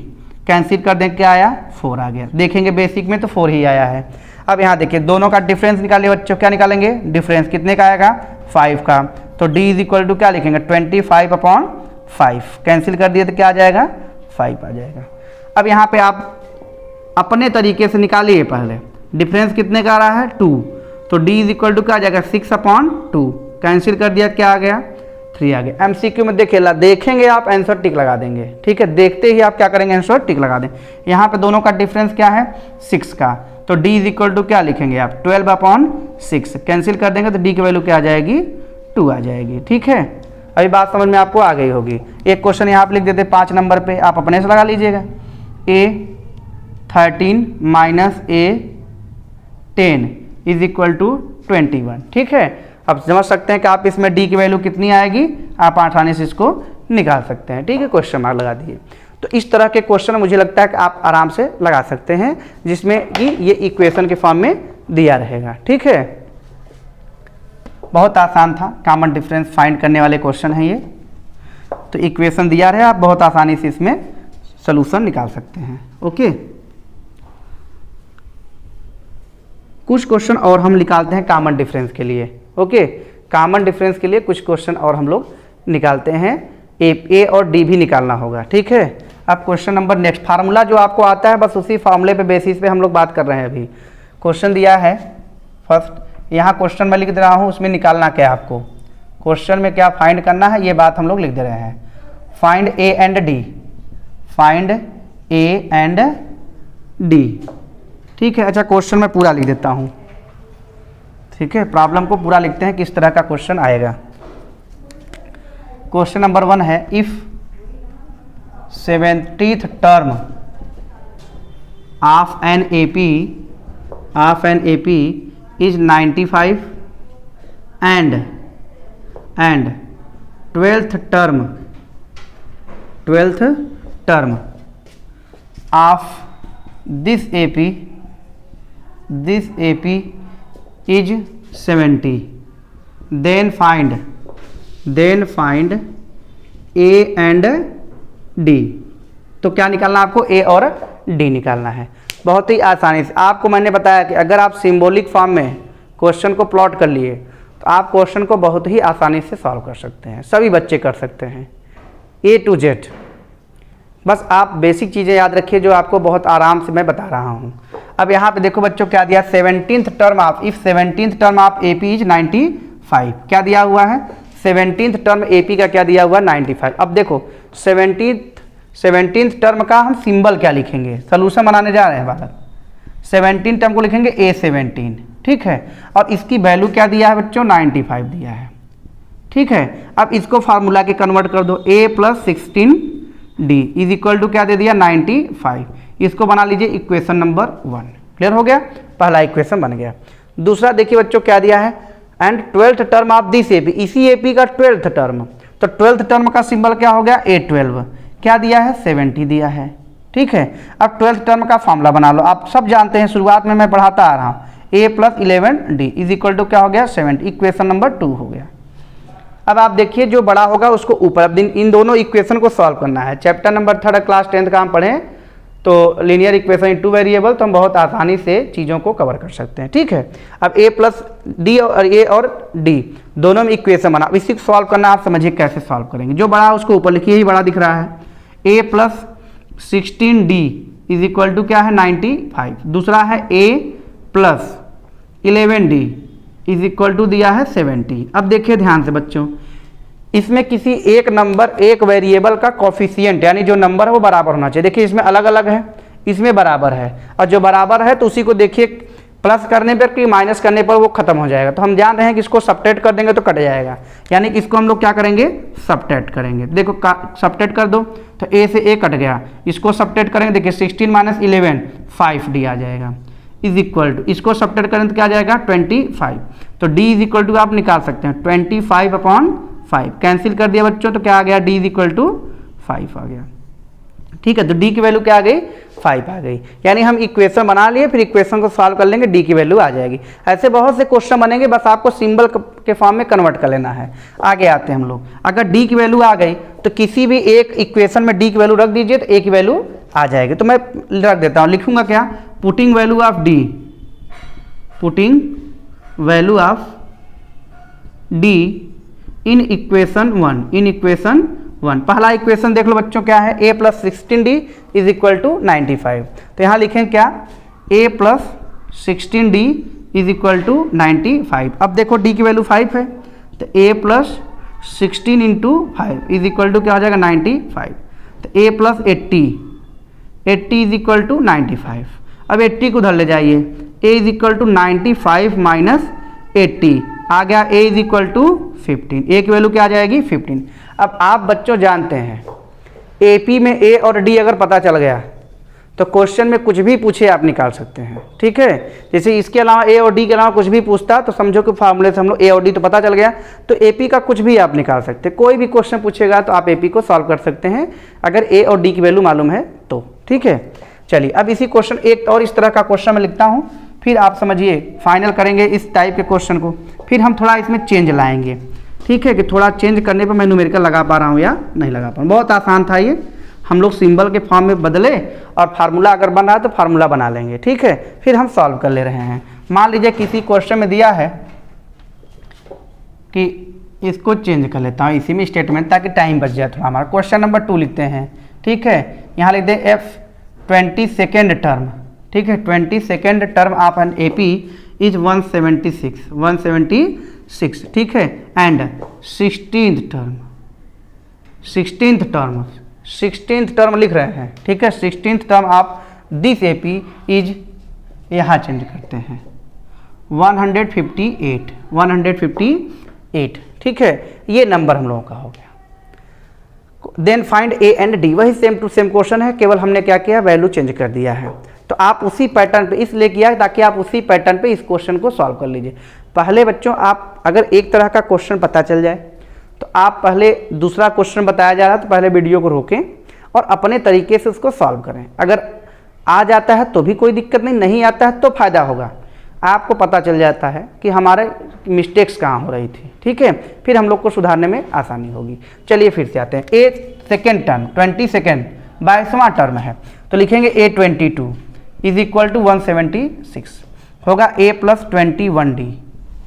कैंसिल कर दें, क्या आया, 4 आ गया। देखेंगे बेसिक में तो 4 ही आया है। अब यहाँ देखिए दोनों का डिफरेंस निकालिए बच्चों। क्या निकालेंगे, डिफरेंस कितने का आएगा, 5 का। तो d इज इक्वल टू क्या लिखेंगे, 25/5 कैंसिल कर दिए तो क्या आ जाएगा, 5 आ जाएगा। अब यहाँ पे आप अपने तरीके से निकालिए। पहले डिफरेंस कितने का आ रहा है, 2। तो d इज इक्वल टू क्या आ जाएगा, 6/2 कैंसिल कर दिया, क्या आ गया, 3 आ गया। MCQ में देखिए, देखेंगे आप आंसर टिक लगा देंगे। ठीक है, देखते ही आप क्या करेंगे, आंसर टिक लगा दें। यहाँ पे दोनों का डिफरेंस क्या है, 6 का। तो d इज इक्वल टू क्या लिखेंगे आप, 12/6 कैंसिल कर देंगे तो d की वैल्यू क्या आ जाएगी, 2 आ जाएगी। ठीक है, अभी बात समझ में आपको आ गई होगी। एक क्वेश्चन यहाँ पे लिख देते 5 नंबर पे, आप अपने से लगा लीजिएगा। A13 minus A10 is equal to 21। ठीक है, अब समझ सकते हैं कि आप इसमें d की वैल्यू कितनी आएगी, आप आसानी से इसको निकाल सकते हैं। ठीक है, क्वेश्चन मार्क लगा दिए। तो इस तरह के क्वेश्चन मुझे लगता है कि आप आराम से लगा सकते हैं, जिसमें कि ये इक्वेशन के फॉर्म में दिया रहेगा। ठीक है, बहुत आसान था, कॉमन डिफरेंस फाइंड करने वाले क्वेश्चन है ये। तो इक्वेशन दिया रहे, आप बहुत आसानी से इसमें सॉल्यूशन निकाल सकते हैं। ओके, कुछ क्वेश्चन और हम निकालते हैं कॉमन डिफरेंस के लिए। ओके, कॉमन डिफरेंस के लिए कुछ क्वेश्चन और हम लोग निकालते हैं। ए और डी भी निकालना होगा। ठीक है, अब क्वेश्चन नंबर नेक्स्ट, फार्मूला जो आपको आता है बस उसी फार्मूले पे बेसिस पे हम लोग बात कर रहे हैं। अभी क्वेश्चन दिया है फर्स्ट, यहाँ क्वेश्चन मैं लिख दे रहा हूँ, उसमें निकालना क्या है आपको, क्वेश्चन में क्या फाइंड करना है, ये बात हम लोग लिख दे रहे हैं। Find A and D, find A and D. ठीक है, अच्छा क्वेश्चन मैं पूरा लिख देता हूँ। ठीक है, प्रॉब्लम को पूरा लिखते हैं, किस तरह का क्वेश्चन आएगा। क्वेश्चन नंबर 1 है, if 70th term of an AP इज 95 and 12th term of this AP is 70, then find A and D। तो क्या निकालना है आपको, A और D निकालना है। बहुत ही आसानी से आपको मैंने बताया कि अगर आप सिंबॉलिक फॉर्म में क्वेश्चन को प्लॉट कर लिए तो आप क्वेश्चन को बहुत ही आसानी से सॉल्व कर सकते हैं, सभी बच्चे कर सकते हैं A to Z। बस आप बेसिक चीज़ें याद रखिए जो आपको बहुत आराम से मैं बता रहा हूँ। अब यहाँ पे देखो बच्चों क्या दिया, 17th term of, if 17th term of AP इज 95, क्या दिया हुआ है, 17th टर्म AP का क्या दिया हुआ, 95। अब देखो 17th टर्म का हम सिंबल क्या लिखेंगे, सोल्यूशन बनाने जा रहे हैं बालक। 17 टर्म को लिखेंगे A17। ठीक है, और इसकी वैल्यू क्या दिया है बच्चों, 95 दिया है। ठीक है, अब इसको फार्मूला के कन्वर्ट कर दो, A + 16D is equal to क्या दे दिया, 95। इसको बना लीजिए इक्वेशन नंबर 1। क्लियर हो गया, पहला इक्वेशन बन गया। दूसरा देखिए बच्चों क्या दिया है, and 12th term of this AP, इसी AP का 12th टर्म। तो 12th टर्म का सिंबल क्या हो गया, A12, क्या दिया है, 70 दिया है। ठीक है, अब 12th टर्म का फॉर्मूला बना लो, आप सब जानते हैं, शुरुआत में मैं पढ़ाता आ रहा हूँ। A + 11D is equal to क्या हो गया, 70। इक्वेशन नंबर 2 हो गया। अब आप देखिए जो बड़ा होगा उसको ऊपर, अब इन दोनों इक्वेशन को सॉल्व करना है। चैप्टर नंबर 3 क्लास 10th का हम पढ़ें तो लीनियर इक्वेशन इन 2 वेरिएबल, तो हम बहुत आसानी से चीज़ों को कवर कर सकते हैं। ठीक है, अब A और D दोनों में इक्वेशन बना, इसी को सॉल्व करना, आप समझिए कैसे सॉल्व करेंगे। जो बड़ा है उसको ऊपर लिखिए, ही बड़ा दिख रहा है। A + 16D is equal to क्या है, 95। दूसरा है A + 11D is equal to दिया है 70। अब देखिए ध्यान से बच्चों, इसमें किसी एक नंबर, एक वेरिएबल का कोफिशिएंट यानी जो नंबर है वो बराबर होना चाहिए। देखिए इसमें अलग अलग है, इसमें बराबर है, और जो बराबर है तो उसी को देखिए प्लस करने पर कि माइनस करने पर वो खत्म हो जाएगा। तो हम जान रहे हैं कि इसको सबट्रैक्ट कर देंगे तो कट जाएगा, यानी कि इसको हम लोग क्या करेंगे, सबट्रैक्ट करेंगे। देखो सबट्रैक्ट कर दो तो ए से ए कट गया, इसको सबट्रैक्ट करेंगे, देखिए 16 माइनस 11 5D आ जाएगा, इज इक्वल टू इसको सबट्रैक्ट करें तो क्या आ जाएगा 25। तो D इज इक्वल टू आप निकाल सकते हैं 25/5, कैंसिल कर दिया बच्चों तो क्या आ गया, D इज इक्वल टू 5 आ गया। ठीक है, तो D की वैल्यू क्या आ गई, 5 आ गई। यानी हम इक्वेशन बना लिए, फिर इक्वेशन को सॉल्व कर लेंगे, D की वैल्यू आ जाएगी। ऐसे बहुत से क्वेश्चन बनेंगे, बस आपको सिंबल के फॉर्म में कन्वर्ट कर लेना है। आगे आते हैं हम लोग, अगर D की वैल्यू आ गई तो किसी भी एक इक्वेशन में D की वैल्यू रख दीजिए तो A की वैल्यू आ जाएगी। तो मैं रख देता हूँ, लिखूंगा क्या, putting value of D, putting value of D in equation 1, in equation 1। पहला इक्वेशन देख लो बच्चों क्या है, a + 16d is equal to 95। तो यहाँ लिखें क्या, a + 16d is equal to 95। अब देखो d की वैल्यू 5 है, तो a + 16 × 5 इज इक्वल टू क्या हो जाएगा 95। तो a + 80 इज इक्वल टू 95। अब 80 को उधर ले जाइए, a is equal to 95 minus 80 आ गया, a is equal to 15, a की वैल्यू क्या आ जाएगी 15। अब आप बच्चों जानते हैं AP में A और D अगर पता चल गया तो क्वेश्चन में कुछ भी पूछे आप निकाल सकते हैं। ठीक है, जैसे इसके अलावा A और D के अलावा कुछ भी पूछता तो समझो कि फार्मूले से हम लोग A और D तो पता चल गया, तो AP का कुछ भी आप निकाल सकते हैं। कोई भी क्वेश्चन पूछेगा तो आप AP को सॉल्व कर सकते हैं अगर A और D की वैल्यू मालूम है तो। ठीक है, चलिए अब इसी क्वेश्चन एक और इस तरह का क्वेश्चन मैं लिखता हूँ, फिर आप समझिए फाइनल करेंगे इस टाइप के क्वेश्चन को, फिर हम थोड़ा इसमें चेंज लाएंगे। ठीक है, कि थोड़ा चेंज करने पर मैं न्यूमेरिकल लगा पा रहा हूँ या नहीं लगा पा रहा हूँ। बहुत आसान था ये, हम लोग सिंबल के फॉर्म में बदले और फार्मूला अगर बन रहा है तो फार्मूला बना लेंगे। ठीक है, फिर हम सॉल्व कर ले रहे हैं। मान लीजिए किसी क्वेश्चन में दिया है कि इसको चेंज कर लेता हूँ इसी में स्टेटमेंट, ताकि टाइम बच जाए थोड़ा हमारा। क्वेश्चन नंबर 2 लिखते हैं। ठीक है, यहाँ लिख दें F 22nd टर्म। ठीक है, 22nd term of an AP is 176। ठीक है, एंड 16th टर्म लिख रहे हैं। ठीक है, 16th term of this AP is, यहाँ चेंज करते हैं 158। ठीक है, ये नंबर हम लोगों का हो गया। Then find A and D, वही सेम टू सेम क्वेश्चन है, केवल हमने क्या किया, वैल्यू चेंज कर दिया है। तो आप उसी पैटर्न पे इसलिए किया ताकि आप उसी पैटर्न पे इस क्वेश्चन को सॉल्व कर लीजिए। पहले बच्चों आप अगर एक तरह का क्वेश्चन पता चल जाए तो आप पहले दूसरा क्वेश्चन बताया जा रहा है तो पहले वीडियो को रोकें और अपने तरीके से उसको सॉल्व करें। अगर आ जाता है तो भी कोई दिक्कत नहीं, नहीं आता है तो फायदा होगा, आपको पता चल जाता है कि हमारे मिस्टेक्स कहाँ हो रही थी। ठीक है, फिर हम लोग को सुधारने में आसानी होगी। चलिए फिर से आते हैं। A सेकेंड टर्म 22nd 22वां टर्म है, तो लिखेंगे A22 इज इक्वल टू 176 होगा A + 21D,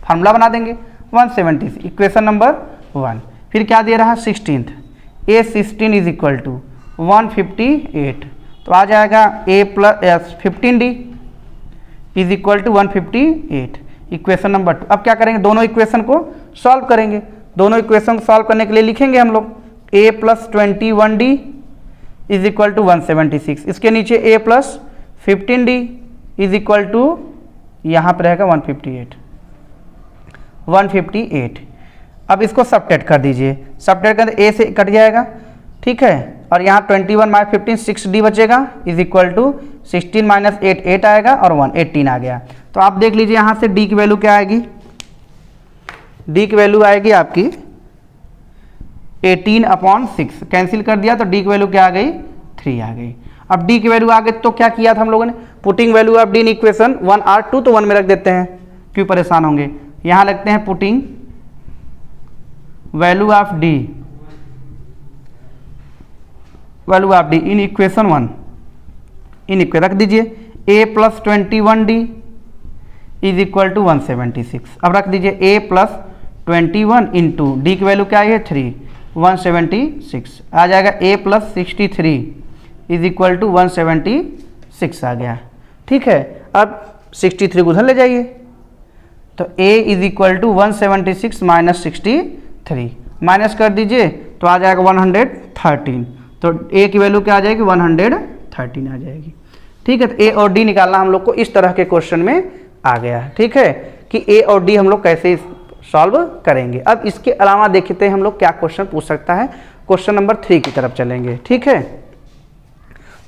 फार्मूला बना देंगे 176, इक्वेशन नंबर 1। फिर क्या दे रहा है 16th, A16 is equal to 158, तो आ जाएगा A + 15D is equal to 158, equation number 2। अब क्या करेंगे, दोनों इक्वेशन को सॉल्व करेंगे। दोनों इक्वेशन को सॉल्व करने के लिए लिखेंगे हम लोग A + 21D is equal to 176, इसके नीचे A + 15D is equal to, यहाँ पर रहेगा 158। अब इसको सबट्रैक्ट कर दीजिए, सबट्रैक्ट कर A से कट जाएगा। ठीक है, और यहाँ 21 - 15 6D बचेगा इज इक्वल टू 16 - 8 8 आएगा और 1 18 आ गया। तो आप देख लीजिए यहाँ से D की वैल्यू क्या आएगी, D की वैल्यू आएगी आपकी 18/6, कैंसिल कर दिया तो D की वैल्यू क्या आ गई 3 आ गई। अब D की वैल्यू आ गई तो क्या किया था हम लोगों ने, putting value of D in equation 1 और 2, तो 1 में रख देते हैं, क्यों परेशान होंगे। यहाँ लगते हैं putting value of D in equation 1, in equation रख दीजिए A + 21D is equal to 176। अब रख दीजिए A + 21 इंटू D की वैल्यू क्या है 3, 176 आ जाएगा। A + 63 इज इक्वल टू 176 आ गया। ठीक है, अब 63 को उधर ले जाइए, तो A is equal to 176 - 63 minus कर दीजिए तो आ जाएगा 113। तो ए की वैल्यू क्या आ जाएगी 113 आ जाएगी। ठीक है, तो ए और डी निकालना हम लोग को इस तरह के क्वेश्चन में आ गया है। ठीक है, कि ए और डी हम लोग कैसे सॉल्व करेंगे। अब इसके अलावा देखते हैं हम लोग क्या क्वेश्चन पूछ सकता है। क्वेश्चन नंबर 3 की तरफ चलेंगे। ठीक है,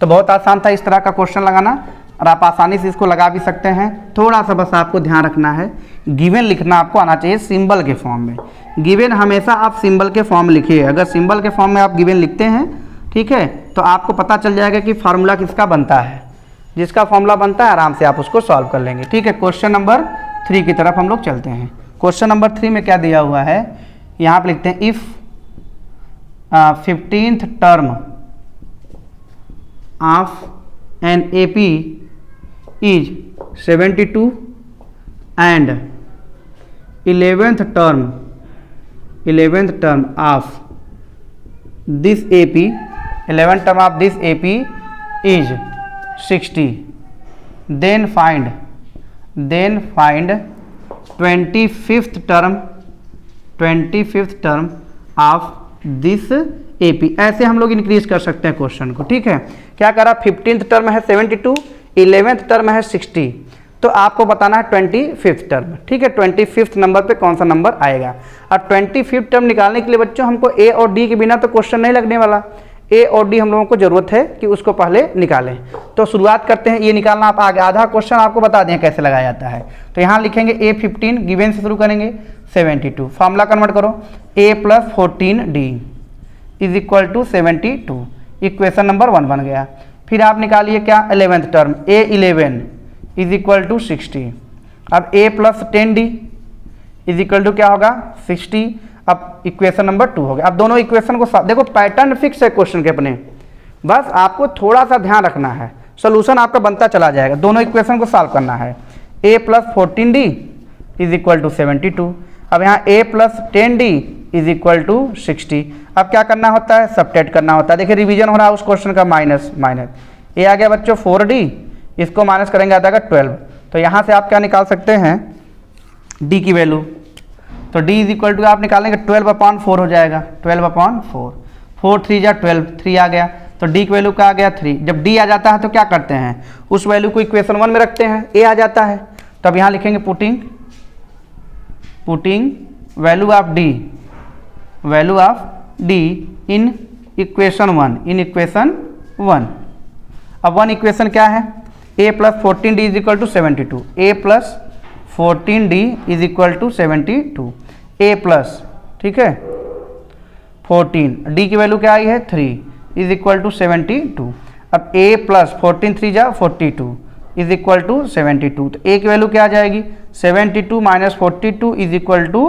तो बहुत आसान था इस तरह का क्वेश्चन लगाना और आप आसानी से इसको लगा भी सकते हैं। थोड़ा सा बस आपको ध्यान रखना है, गिवन लिखना आपको आना चाहिए सिंबल के फॉर्म में। गिवन हमेशा आप सिंबल के फॉर्म में लिखिए। अगर सिंबल के फॉर्म में आप गिवन लिखते हैं, ठीक है, तो आपको पता चल जाएगा कि फार्मूला किसका बनता है। जिसका फॉर्मूला बनता है आराम से आप उसको सॉल्व कर लेंगे। ठीक है, क्वेश्चन नंबर 3 की तरफ हम लोग चलते हैं। क्वेश्चन नंबर 3 में क्या दिया हुआ है, यहाँ पे लिखते हैं if 15th term of an AP is 72 and 11th term of this AP, 11th term of this AP is 60, then find 25th term of this AP। ऐसे हम लोग इंक्रीज कर सकते हैं क्वेश्चन को। ठीक है, क्या करा, 15th टर्म है 72, 11th टर्म है 60, तो आपको बताना है 25th टर्म। ठीक है, 25th नंबर पे कौन सा नंबर आएगा। और 25th टर्म निकालने के लिए बच्चों हमको ए और डी के बिना तो क्वेश्चन नहीं लगने वाला। ए और डी हम लोगों को जरूरत है कि उसको पहले निकालें। तो शुरुआत करते हैं, ये निकालना आप आगे आधा क्वेश्चन आपको बता दें कैसे लगाया जाता है। तो यहाँ लिखेंगे A15 गिवन से शुरू करेंगे 72, फॉर्मूला कन्वर्ट करो A + 14D is equal to 72, equation number 1 बन गया। फिर आप निकालिए क्या 11th term A11 is equal to 60। अब A + 10D is equal to क्या होगा 60। अब इक्वेशन नंबर 2 हो गया। अब दोनों इक्वेशन को देखो, पैटर्न फिक्स है क्वेश्चन के अपने, बस आपको थोड़ा सा ध्यान रखना है, सोल्यूशन आपका बनता चला जाएगा। दोनों इक्वेशन को सॉल्व करना है। A + 14D is equal to 72। अब यहाँ A + 10D is equal to 60। अब क्या करना होता है, सब्ट्रैक्ट करना होता है। देखिए रिवीजन हो रहा है उस क्वेश्चन का, माइनस माइनस ये आ गया बच्चों 4D, इसको माइनस करेंगे आ जाएगा 12। तो यहाँ से आप क्या निकाल सकते हैं D की वैल्यू। तो D इज इक्वल टू आप निकालेंगे 12/4 हो जाएगा, 12/4, 4 3 जा 12, 3 आ गया। तो D की वैल्यू क्या आ गया 3। जब D आ जाता है तो क्या करते हैं, उस वैल्यू को इक्वेशन 1 में रखते हैं, A आ जाता है। तब यहाँ लिखेंगे putting value of D in equation 1, अब 1 इक्वेशन क्या है, A + 14D is equal to 72, A + 14D is equal to 72, A plus, ठीक है 14, D की वैल्यू क्या आई है 3 इज इक्वल टू 72। अब A + 14 3 जा 42 इज इक्वल टू 72। तो A की वैल्यू क्या आ जाएगी 72 - 42 इज इक्वल टू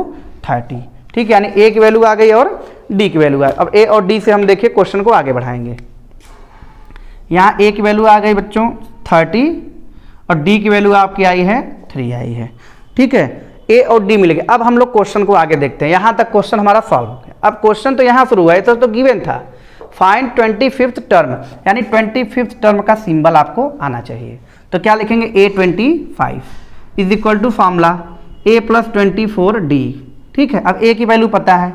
30। ठीक है, यानी A की वैल्यू आ गई और D की वैल्यू आ गई। अब A और D से हम देखिए क्वेश्चन को आगे बढ़ाएंगे। यहाँ A की वैल्यू आ गई बच्चों 30 और D की वैल्यू आपकी आई है 3 आई है। ठीक है, A और D मिल गए। अब हम लोग क्वेश्चन को आगे देखते हैं। यहाँ तक क्वेश्चन हमारा सॉल्व हो गया। अब क्वेश्चन तो यहाँ शुरू हुआ है, तो गिवन था फाइंड 25th टर्म, यानी 25th टर्म का सिंबल आपको आना चाहिए। तो क्या लिखेंगे A25 is equal to formula A + 24D। ठीक है, अब A की वैल्यू पता है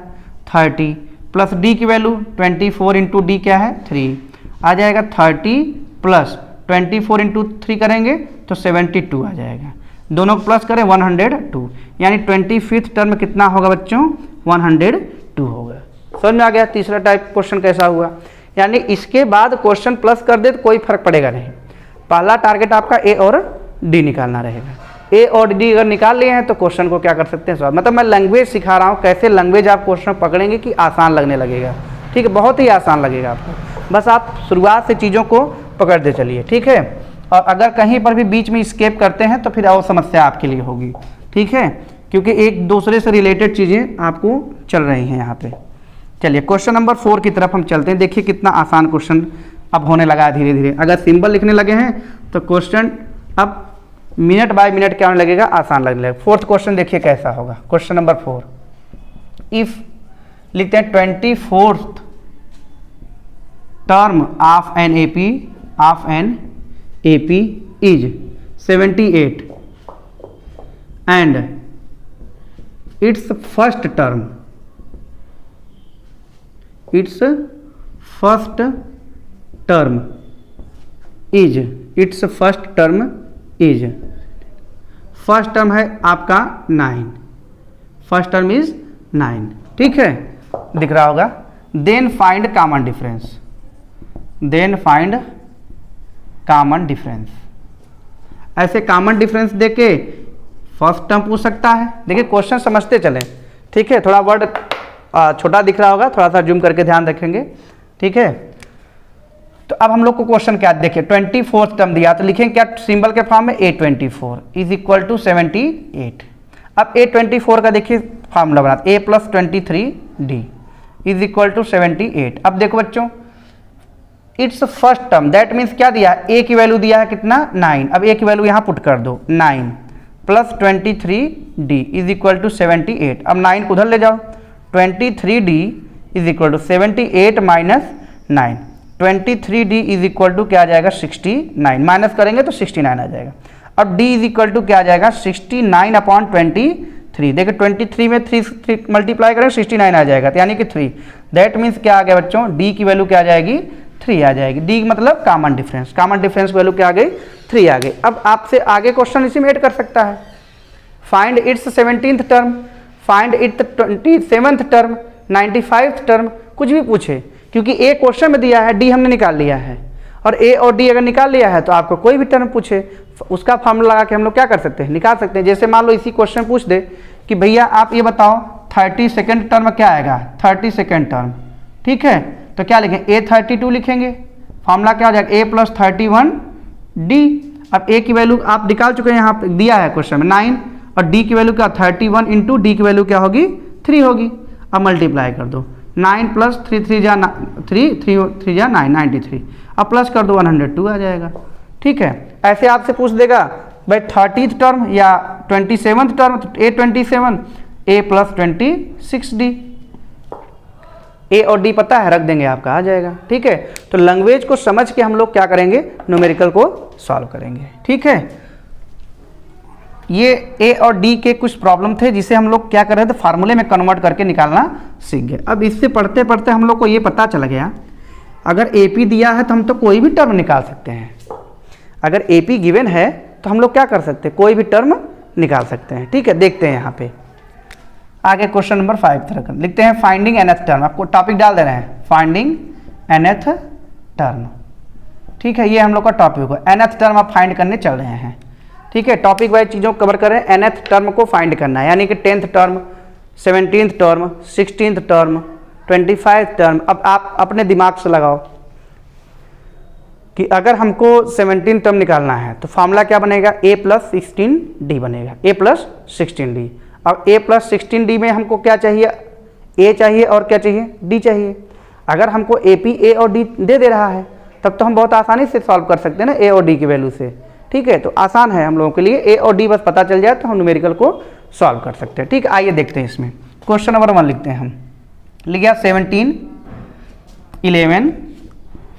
30 प्लस D की वैल्यू 24 इंटू D क्या है 3 आ जाएगा। 30 + 24 इंटू 3 करेंगे तो 72 आ जाएगा। दोनों को प्लस करें 102, यानी 25th टर्म कितना होगा बच्चों 102 होगा। समझ में आ गया तीसरा टाइप क्वेश्चन कैसा हुआ। यानी इसके बाद क्वेश्चन प्लस कर दे तो कोई फर्क पड़ेगा नहीं। पहला टारगेट आपका A और D निकालना रहेगा। A और D अगर निकाल लिए हैं तो क्वेश्चन को क्या कर सकते हैं सॉल्व। मतलब मैं लैंग्वेज सिखा रहा हूँ, कैसे लैंग्वेज आप क्वेश्चन पकड़ेंगे कि आसान लगने लगेगा। ठीक है, बहुत ही आसान लगेगा आपको, बस आप शुरुआत से चीज़ों को पकड़ते चलिए। ठीक है, और अगर कहीं पर भी बीच में स्केप करते हैं तो फिर और समस्या आपके लिए होगी। ठीक है, क्योंकि एक दूसरे से रिलेटेड चीज़ें आपको चल रही हैं यहाँ पे। चलिए क्वेश्चन नंबर 4 की तरफ हम चलते हैं। देखिए कितना आसान क्वेश्चन अब होने लगा है धीरे धीरे। अगर सिंबल लिखने लगे हैं तो क्वेश्चन अब मिनट बाय मिनट क्या होने लगेगा, आसान लगने लगेगा। 4th क्वेश्चन देखिए कैसा होगा। क्वेश्चन नंबर 4, इफ लिखते हैं 24th term of an AP is 78 and its first term its first term is, its first term is, first term है आपका 9, फर्स्ट टर्म इज 9, ठीक है, दिख रहा होगा। Then find common difference, then find common difference, ऐसे common difference देके first term पूछ सकता है। देखिए क्वेश्चन समझते चले, ठीक है, थोड़ा वर्ड छोटा दिख रहा होगा, थोड़ा सा जूम करके ध्यान रखेंगे, ठीक है। तो अब हम लोग को क्वेश्चन क्या देखिए, 24th टर्म दिया तो लिखेंगे क्या सिंबल के फॉर्म में, A24 इज इक्वल टू 78। अब A24 का देखिए फॉर्मूला बना, A + 23D is equal to 78। अब देखो बच्चों, it's first term, that means क्या दिया है, A की वैल्यू दिया है कितना 9, अब A की वैल्यू यहाँ पुट कर दो, 9 + 23D इज इक्वल टू 78। अब 9 को उधर ले जाओ, 23D is equal to 78 minus 9, 23D is equal to क्या आ जाएगा 69, माइनस करेंगे तो 69 आ जाएगा। अब D इज इक्वल टू क्या आ जाएगा 69/23। देखिए 23 में 3 मल्टीप्लाई करें 69 आ जाएगा, तो यानी कि 3, दैट मीन्स क्या आ गया बच्चों, D की वैल्यू क्या आ जाएगी 3 आ जाएगी। D मतलब common difference, common difference value क्या आ गई 3 आ गई। अब आपसे आगे क्वेश्चन इसी में ऐड कर सकता है, find its 17th term, find its 27th term, 95th term, कुछ भी पूछे, क्योंकि A क्वेश्चन में दिया है, D हमने निकाल लिया है, और A और D अगर निकाल लिया है तो आपको कोई भी टर्म पूछे उसका फॉर्मूला लगा के हम लोग क्या कर सकते हैं, निकाल सकते हैं। जैसे मान लो इसी क्वेश्चन पूछ दे कि भैया आप ये बताओ 32nd टर्म क्या आएगा, 32nd टर्म, ठीक है, तो क्या लिखेंगे A32 लिखेंगे, फॉर्मूला क्या हो जाएगा A + 31D। अब A की वैल्यू आप निकाल चुके हैं, यहाँ पे दिया है क्वेश्चन में 9, और D की वैल्यू क्या 31 इंटू D की वैल्यू क्या होगी 3 होगी। अब मल्टीप्लाई कर दो, 9 + 3 3 जा 9, 93, अब प्लस कर दो 102 आ जाएगा, ठीक है। ऐसे आपसे पूछ देगा भाई 30th टर्म या 27th टर्म, तो A27, A + 26D, A और D पता है, रख देंगे आपका आ जाएगा, ठीक है। तो लैंग्वेज को समझ के हम लोग क्या करेंगे, न्यूमेरिकल को सॉल्व करेंगे, ठीक है। ये A और D के कुछ प्रॉब्लम थे जिसे हम लोग क्या कर रहे थे, फार्मूले में कन्वर्ट करके निकालना सीख गए। अब इससे पढ़ते पढ़ते हम लोग को ये पता चल गया, अगर AP दिया है तो हम तो कोई भी टर्म निकाल सकते हैं। अगर AP गिवन है तो हम लोग क्या कर सकते हैं, कोई भी टर्म निकाल सकते हैं, ठीक है। देखते हैं यहाँ पे आगे क्वेश्चन नंबर 5 तरह लिखते हैं, फाइंडिंग nth टर्म, आपको टॉपिक डाल दे रहे हैं, फाइंडिंग nth टर्म, ठीक है, ये हम लोग का टॉपिक है। nth टर्म आप फाइंड करने चल रहे हैं, ठीक है, टॉपिक वाइज चीज़ों को कवर करें। nth टर्म को फाइंड करना है, यानी कि 10th term, 17th term, 16th term, 25th term. अब आप अपने दिमाग से लगाओ कि अगर हमको 17 टर्म निकालना है तो फार्मूला क्या बनेगा, A + 16D बनेगा, A + 16D। अब A + 16D में हमको क्या चाहिए, A चाहिए और क्या चाहिए, D चाहिए। अगर हमको AP A और D दे रहा है तब तो हम बहुत आसानी से सॉल्व कर सकते हैं ना A और D की वैल्यू से, ठीक है। तो आसान है हम लोगों के लिए, A और D बस पता चल जाए तो हम न्यूमेरिकल को सॉल्व कर सकते हैं, ठीक है। आइए देखते हैं इसमें क्वेश्चन नंबर 1 लिखते हैं हम, लिख गया 17, 11,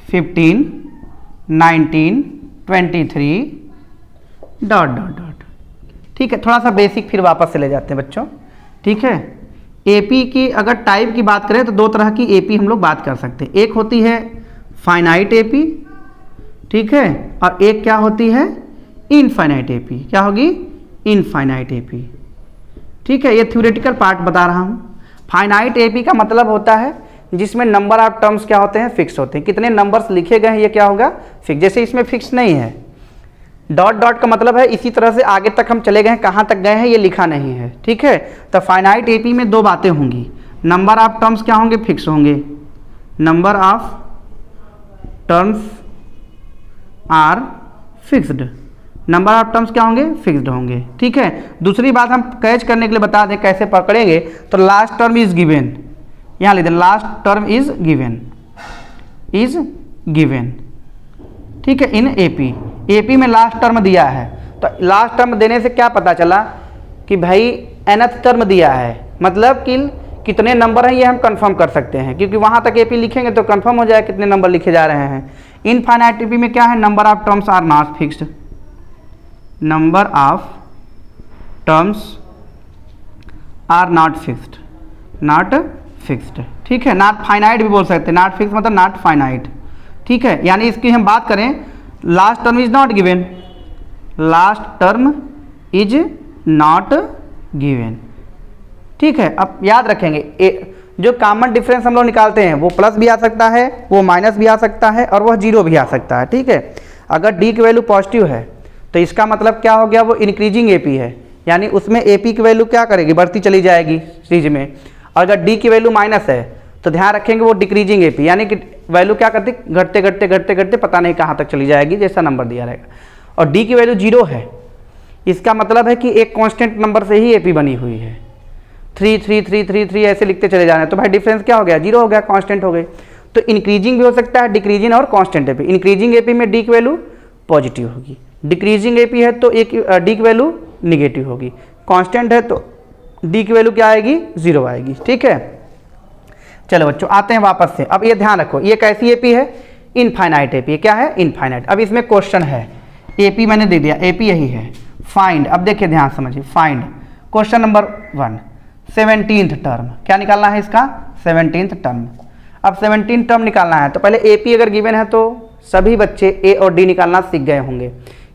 15, 19, 23 ... ठीक है। थोड़ा सा बेसिक फिर वापस से ले जाते हैं बच्चों, ठीक है। AP की अगर टाइप की बात करें तो 2 तरह की AP हम लोग बात कर सकते हैं, एक होती है फाइनाइट AP, ठीक है, और एक क्या होती है इनफाइनाइट AP। क्या होगी, इनफाइनाइट AP, ठीक है। ये थ्योरेटिकल पार्ट बता रहा हूँ। फाइनाइट AP का मतलब होता है जिसमें नंबर ऑफ टर्म्स क्या होते हैं, फिक्स होते हैं, कितने नंबर्स लिखे गए हैं ये क्या होगा फिक्स। जैसे इसमें फिक्स नहीं है, डॉट डॉट का मतलब है इसी तरह से आगे तक हम चले गए हैं, कहाँ तक गए हैं ये लिखा नहीं है, ठीक है। तो फाइनाइट AP में 2 बातें होंगी, नंबर ऑफ टर्म्स क्या होंगे, फिक्स होंगे, number of terms are fixed, number of terms क्या होंगे, फिक्स्ड होंगे, ठीक है। दूसरी बात हम कैच करने के लिए बता दें कैसे पकड़ेंगे, तो लास्ट टर्म इज गिवन, यहाँ लिख दें लास्ट टर्म इज गिवन, ठीक है, इन AP में लास्ट टर्म दिया है। तो लास्ट टर्म देने से क्या पता चला कि भाई nth टर्म दिया है, मतलब कि कितने नंबर हैं ये हम कंफर्म कर सकते हैं, क्योंकि वहाँ तक AP लिखेंगे तो कंफर्म हो जाए कितने नंबर लिखे जा रहे हैं। इनफाइनाइट AP में क्या है, number of terms are not fixed, number of terms are not fixed, ठीक है, नॉट फाइनाइट भी बोल सकते हैं, नॉट फिक्स मतलब नॉट फाइनाइट, ठीक है। यानी इसकी हम बात करें, last term is not given, last term is not given, ठीक है। अब याद रखेंगे जो कॉमन डिफरेंस हम लोग निकालते हैं वो प्लस भी आ सकता है, वो माइनस भी आ सकता है और वह जीरो भी आ सकता है, ठीक है। अगर डी की वैल्यू पॉजिटिव है तो इसका मतलब क्या हो गया, वो इंक्रीजिंग एपी है, यानी उसमें एपी की वैल्यू क्या करेगी, बढ़ती चली जाएगी सीरीज में। और अगर डी की वैल्यू माइनस है तो ध्यान रखेंगे वो डिक्रीजिंग एपी, यानी कि वैल्यू क्या करती, घटते घटते घटते घटते पता नहीं कहाँ तक चली जाएगी, जैसा नंबर दिया रहेगा। और डी की वैल्यू जीरो है, इसका मतलब है कि एक कांस्टेंट नंबर से ही एपी बनी हुई है, 3 3 3 3 3 ऐसे लिखते चले जाना है, तो भाई डिफरेंस क्या हो गया, जीरो हो गया, कांस्टेंट हो गई। तो इंक्रीजिंग भी हो सकता है, डिक्रीजिंग और कांस्टेंट एपी। इंक्रीजिंग एपी में डी की वैल्यू पॉजिटिव होगी, डिक्रीजिंग एपी है तो एक डी की वैल्यू निगेटिव होगी, कांस्टेंट है तो डी की वैल्यू क्या आएगी, जीरो आएगी, ठीक है। चलो बच्चों आते हैं वापस से। अब ये ध्यान रखो, ये कैसी एपी है, इनफाइनाइट एपी, क्या है, इनफाइनाइट। अब इसमें क्वेश्चन है, एपी मैंने दे दिया, एपी यही है, फाइंड। अब देखिए ध्यान समझिए, find question number 1 17th term, क्या निकालना है इसका, 17th टर्म। अब 17 टर्म निकालना है तो पहले एपी अगर गिवन है तो सभी बच्चे ए और डी निकालना सीख गए होंगे,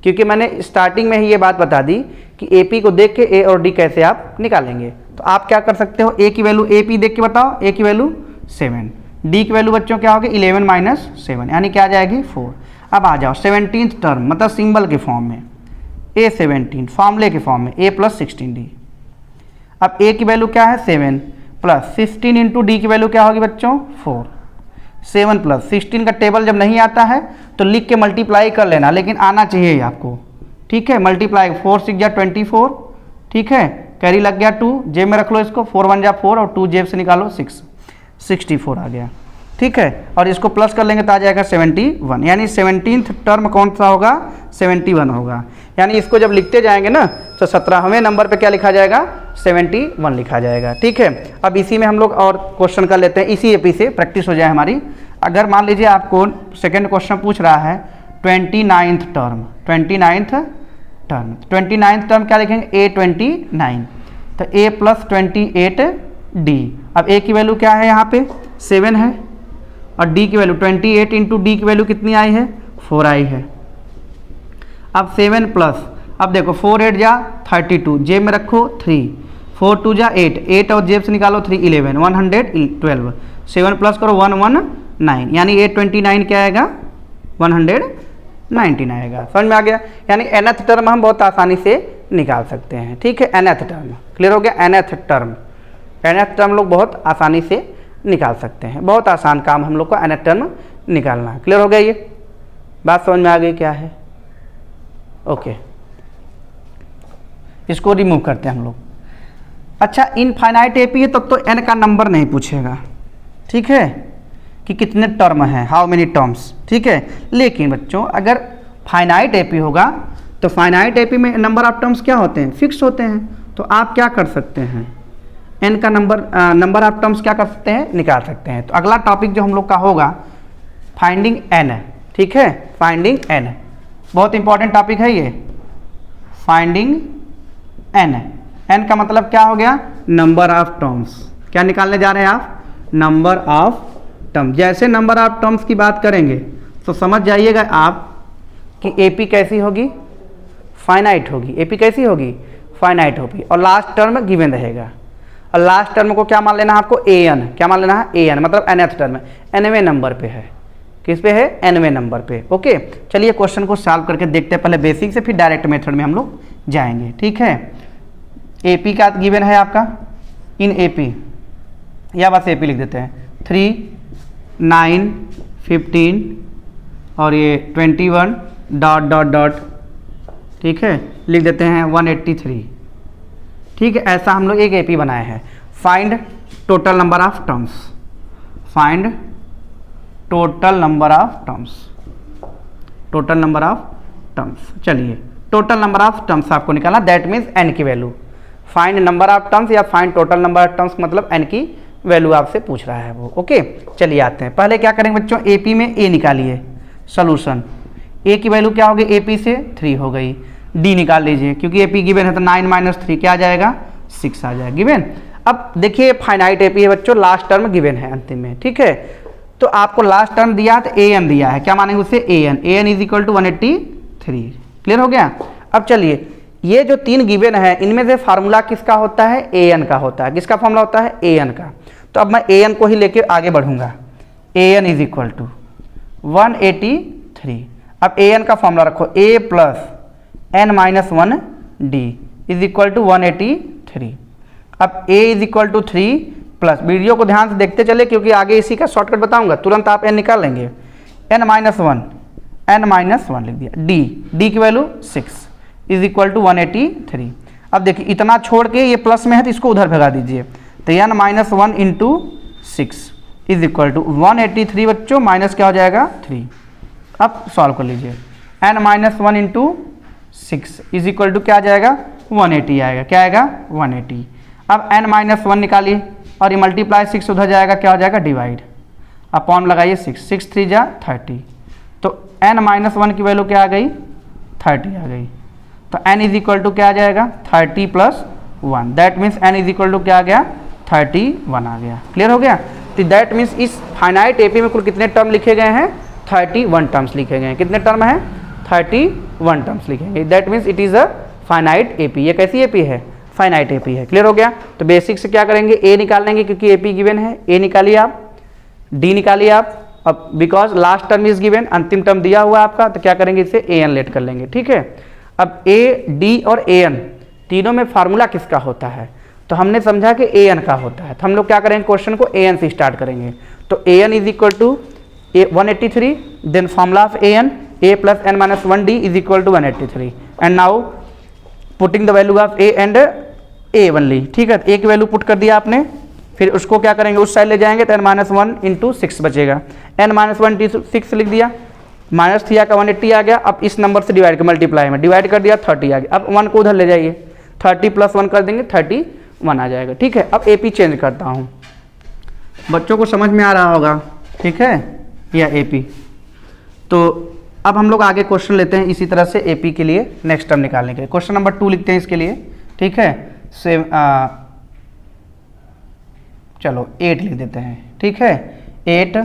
क्योंकि मैंने स्टार्टिंग में ही ये बात बता दी कि एपी को देख के ए और डी कैसे आप निकालेंगे। तो आप क्या कर सकते हो, ए की वैल्यू एपी देख के बताओ, ए की वैल्यू 7, डी की वैल्यू बच्चों क्या होगी 11 माइनस 7, यानी क्या आ जाएगी 4। अब आ जाओ 17th टर्म मतलब सिंबल के फॉर्म में, ए 17 फॉर्मूले के फॉर्म में, ए प्लस 16d। अब ए की वैल्यू क्या है 7 प्लस 16 इंटू डी की वैल्यू क्या होगी बच्चों 4। 7 प्लस 16 का टेबल जब नहीं आता है तो लिख के मल्टीप्लाई कर लेना, लेकिन आना चाहिए आपको, ठीक है। मल्टीप्लाई 4 6 जा 24, ठीक है, कैरी लग गया 2, जेब में रख लो इसको, 4 1 जा 4 और 2 जेब से निकालो 6, 64 आ गया, ठीक है। और इसको प्लस कर लेंगे तो आ जाएगा 71, यानी 17th टर्म कौन सा होगा, 71 होगा। यानी इसको जब लिखते जाएंगे ना तो 17वें नंबर पे क्या लिखा जाएगा, 71 लिखा जाएगा, ठीक है। अब इसी में हम लोग और क्वेश्चन कर लेते हैं, इसी एपी से प्रैक्टिस हो जाए हमारी। अगर मान लीजिए आपको सेकेंड क्वेश्चन पूछ रहा है 29th टर्म, 29th टर्म क्या लिखेंगे, A29, तो A प्लस 28D। अब A की वैल्यू क्या है यहाँ पे 7 है और D की वैल्यू 28 इंटू डी की वैल्यू कितनी आई है 4 आई है। अब 7 प्लस, अब देखो 4 8 जा 32, जेब में रखो 3, 4 2 जा 8, 8 और जेब से निकालो 3 11, 112, 7 प्लस करो 119, यानी 829 क्या आएगा 119 आएगा। समझ में आ गया। यानी nth टर्म हम बहुत आसानी से निकाल सकते हैं, ठीक है। nth टर्म क्लियर हो गया, nth टर्म लोग बहुत आसानी से निकाल सकते हैं, बहुत आसान काम हम लोग को nth टर्म निकालना। क्लियर हो गया, ये बात समझ में आ गई क्या है, ओके। इसको रिमूव करते हैं हम लोग। अच्छा इनफाइनाइट एपी है तब तो n का नंबर नहीं पूछेगा, ठीक है, कि कितने टर्म हैं, हाउ मेनी टर्म्स, ठीक है। लेकिन बच्चों अगर फाइनाइट एपी होगा तो फाइनाइट एपी में नंबर ऑफ टर्म्स क्या होते हैं, फिक्स होते हैं। तो आप क्या कर सकते हैं, n का नंबर ऑफ टर्म्स क्या कर सकते हैं, निकाल सकते हैं। तो अगला टॉपिक जो हम लोग का होगा फाइंडिंग n, ठीक है, फाइंडिंग n बहुत इंपॉर्टेंट टॉपिक है ये, फाइंडिंग n का मतलब क्या हो गया, नंबर ऑफ टर्म्स। क्या निकालने जा रहे हैं आप, नंबर ऑफ टर्म। जैसे नंबर ऑफ टर्म्स की बात करेंगे तो समझ जाइएगा आप कि एपी कैसी होगी, फाइनाइट होगी। एपी कैसी होगी, फाइनाइट होगी और लास्ट टर्म गिवन रहेगा। और लास्ट टर्म को क्या मान लेना है आपको, an, क्या मान लेना है an, मतलब nth टर्म nवें नंबर पे है, किस पे है, nवें नंबर पे, ओके। चलिए क्वेश्चन को सॉल्व करके देखते हैं, पहले बेसिक से फिर डायरेक्ट मेथड में हम लोग जाएंगे, ठीक है। एपी का गिवन है आपका, इन एपी या बस एपी लिख देते हैं, 3 9 15 और ये 21 डॉट डॉट डॉट, ठीक है, लिख देते हैं 183, ठीक है। ऐसा हम लोग एक एपी बनाए हैं। Find total number of terms, find total number of terms, total number of terms. चलिए टोटल नंबर ऑफ टर्म्स आपको निकालना, दैट मीन्स n की value. Find number of terms या find total number of terms मतलब n की value आपसे पूछ रहा है वो, ओके। चलिए आते हैं, पहले क्या करेंगे बच्चों, एपी में a निकालिए, सोल्यूशन। a की वैल्यू क्या होगी, एपी से 3 हो गई, d निकाल लीजिए क्योंकि एपी गिवन है तो 9 माइनस 3 क्या आ जाएगा 6 आ जाएगा गिवन। अब देखिए फाइनाइट एपी है बच्चों, लास्ट टर्म गिवन है अंतिम में, ठीक है। तो आपको लास्ट टर्म दिया है तो ए एन दिया है, क्या मानेंगे उससे A N is equal to 183। Clear हो गया। अब चलिए ये जो 3 गिवन है इनमें से फार्मूला किसका होता है, ए एन का होता है। किसका फार्मूला होता है, ए एन का। तो अब मैं ए एन को ही लेके आगे बढ़ूंगा। A N is equal to 183। अब ए एन का फॉर्मूला रखो, A plus N minus 1 D is equal to 183। अब A is equal to 3 plus, video को ध्यान से देखते चले क्योंकि आगे इसी का शॉर्टकट बताऊंगा, तुरंत आप एन निकाल लेंगे। एन माइनस वन लिख दिया, डी की वैल्यू 6 इज इक्वल टू 183। अब देखिए इतना छोड़ के ये प्लस में है तो इसको उधर भगा दीजिए, तो N minus 1 into 6 is equal to 183 बच्चों, माइनस क्या हो जाएगा 3। अब सॉल्व कर लीजिए, N minus 1 into 6 is equal to क्या आ जाएगा 180 आएगा, क्या आएगा 180। अब n माइनस 1 निकालिए और ये मल्टीप्लाई 6 उधर जाएगा, क्या हो जाएगा डिवाइड, अपॉन लगाइए 6 3 जा 30। तो n माइनस 1 की वैल्यू क्या आ गई 30 आ गई। तो n इज इक्वल टू क्या आ जाएगा 30 plus 1, that means n is equal to क्या आ गया 31 आ गया। क्लियर हो गया। तो दैट मीन्स इस फाइनाइट एपी में कुल कितने टर्म लिखे गए हैं 31 टर्म्स लिखे गए हैं। कितने टर्म हैं 31 टर्म्स लिखे गए। That means it is a finite AP. ये कैसी एपी है, फाइनाइट एपी है। क्लियर हो गया। तो बेसिक से क्या करेंगे, ए निकाल लेंगे क्योंकि एपी गिवन है, ए निकालिए आप, डी निकालिए आप। अब because last term is given, अंतिम टर्म दिया हुआ है आपका, तो क्या करेंगे इसे ए एन लेट कर लेंगे, ठीक है। अब ए डी और ए एन तीनों में फार्मूला किसका होता है, तो हमने समझा कि ए एन का होता है। तो हम लोग क्या करेंगे, क्वेश्चन को ए एन से स्टार्ट करेंगे। तो A N is equal to 183, then formula of A N, A plus N minus 1 D is equal to 183 and now putting the value of A and A only, ठीक है। ए की value put कर दिया आपने, फिर उसको क्या करेंगे उस साइड ले जाएंगे तो एन माइनस 1 इंटू 6 बचेगा, एन माइनस 1 इंटू 6 लिख दिया, माइनस 3 का 180 आ गया। अब इस नंबर से डिवाइड कर, मल्टीप्लाई में डिवाइड कर दिया 30 आ गया। अब 1 को उधर ले जाइए, 30 प्लस 1 कर देंगे 31 आ जाएगा, ठीक है। अब एपी चेंज करता हूँ, बच्चों को समझ में आ रहा होगा, ठीक है, या एपी। तो अब हम लोग आगे क्वेश्चन लेते हैं इसी तरह से एपी के लिए नेक्स्ट टर्म निकालने के लिए। क्वेश्चन नंबर 2 लिखते हैं इसके लिए, ठीक है। चलो 8 लिख देते हैं, ठीक है। 8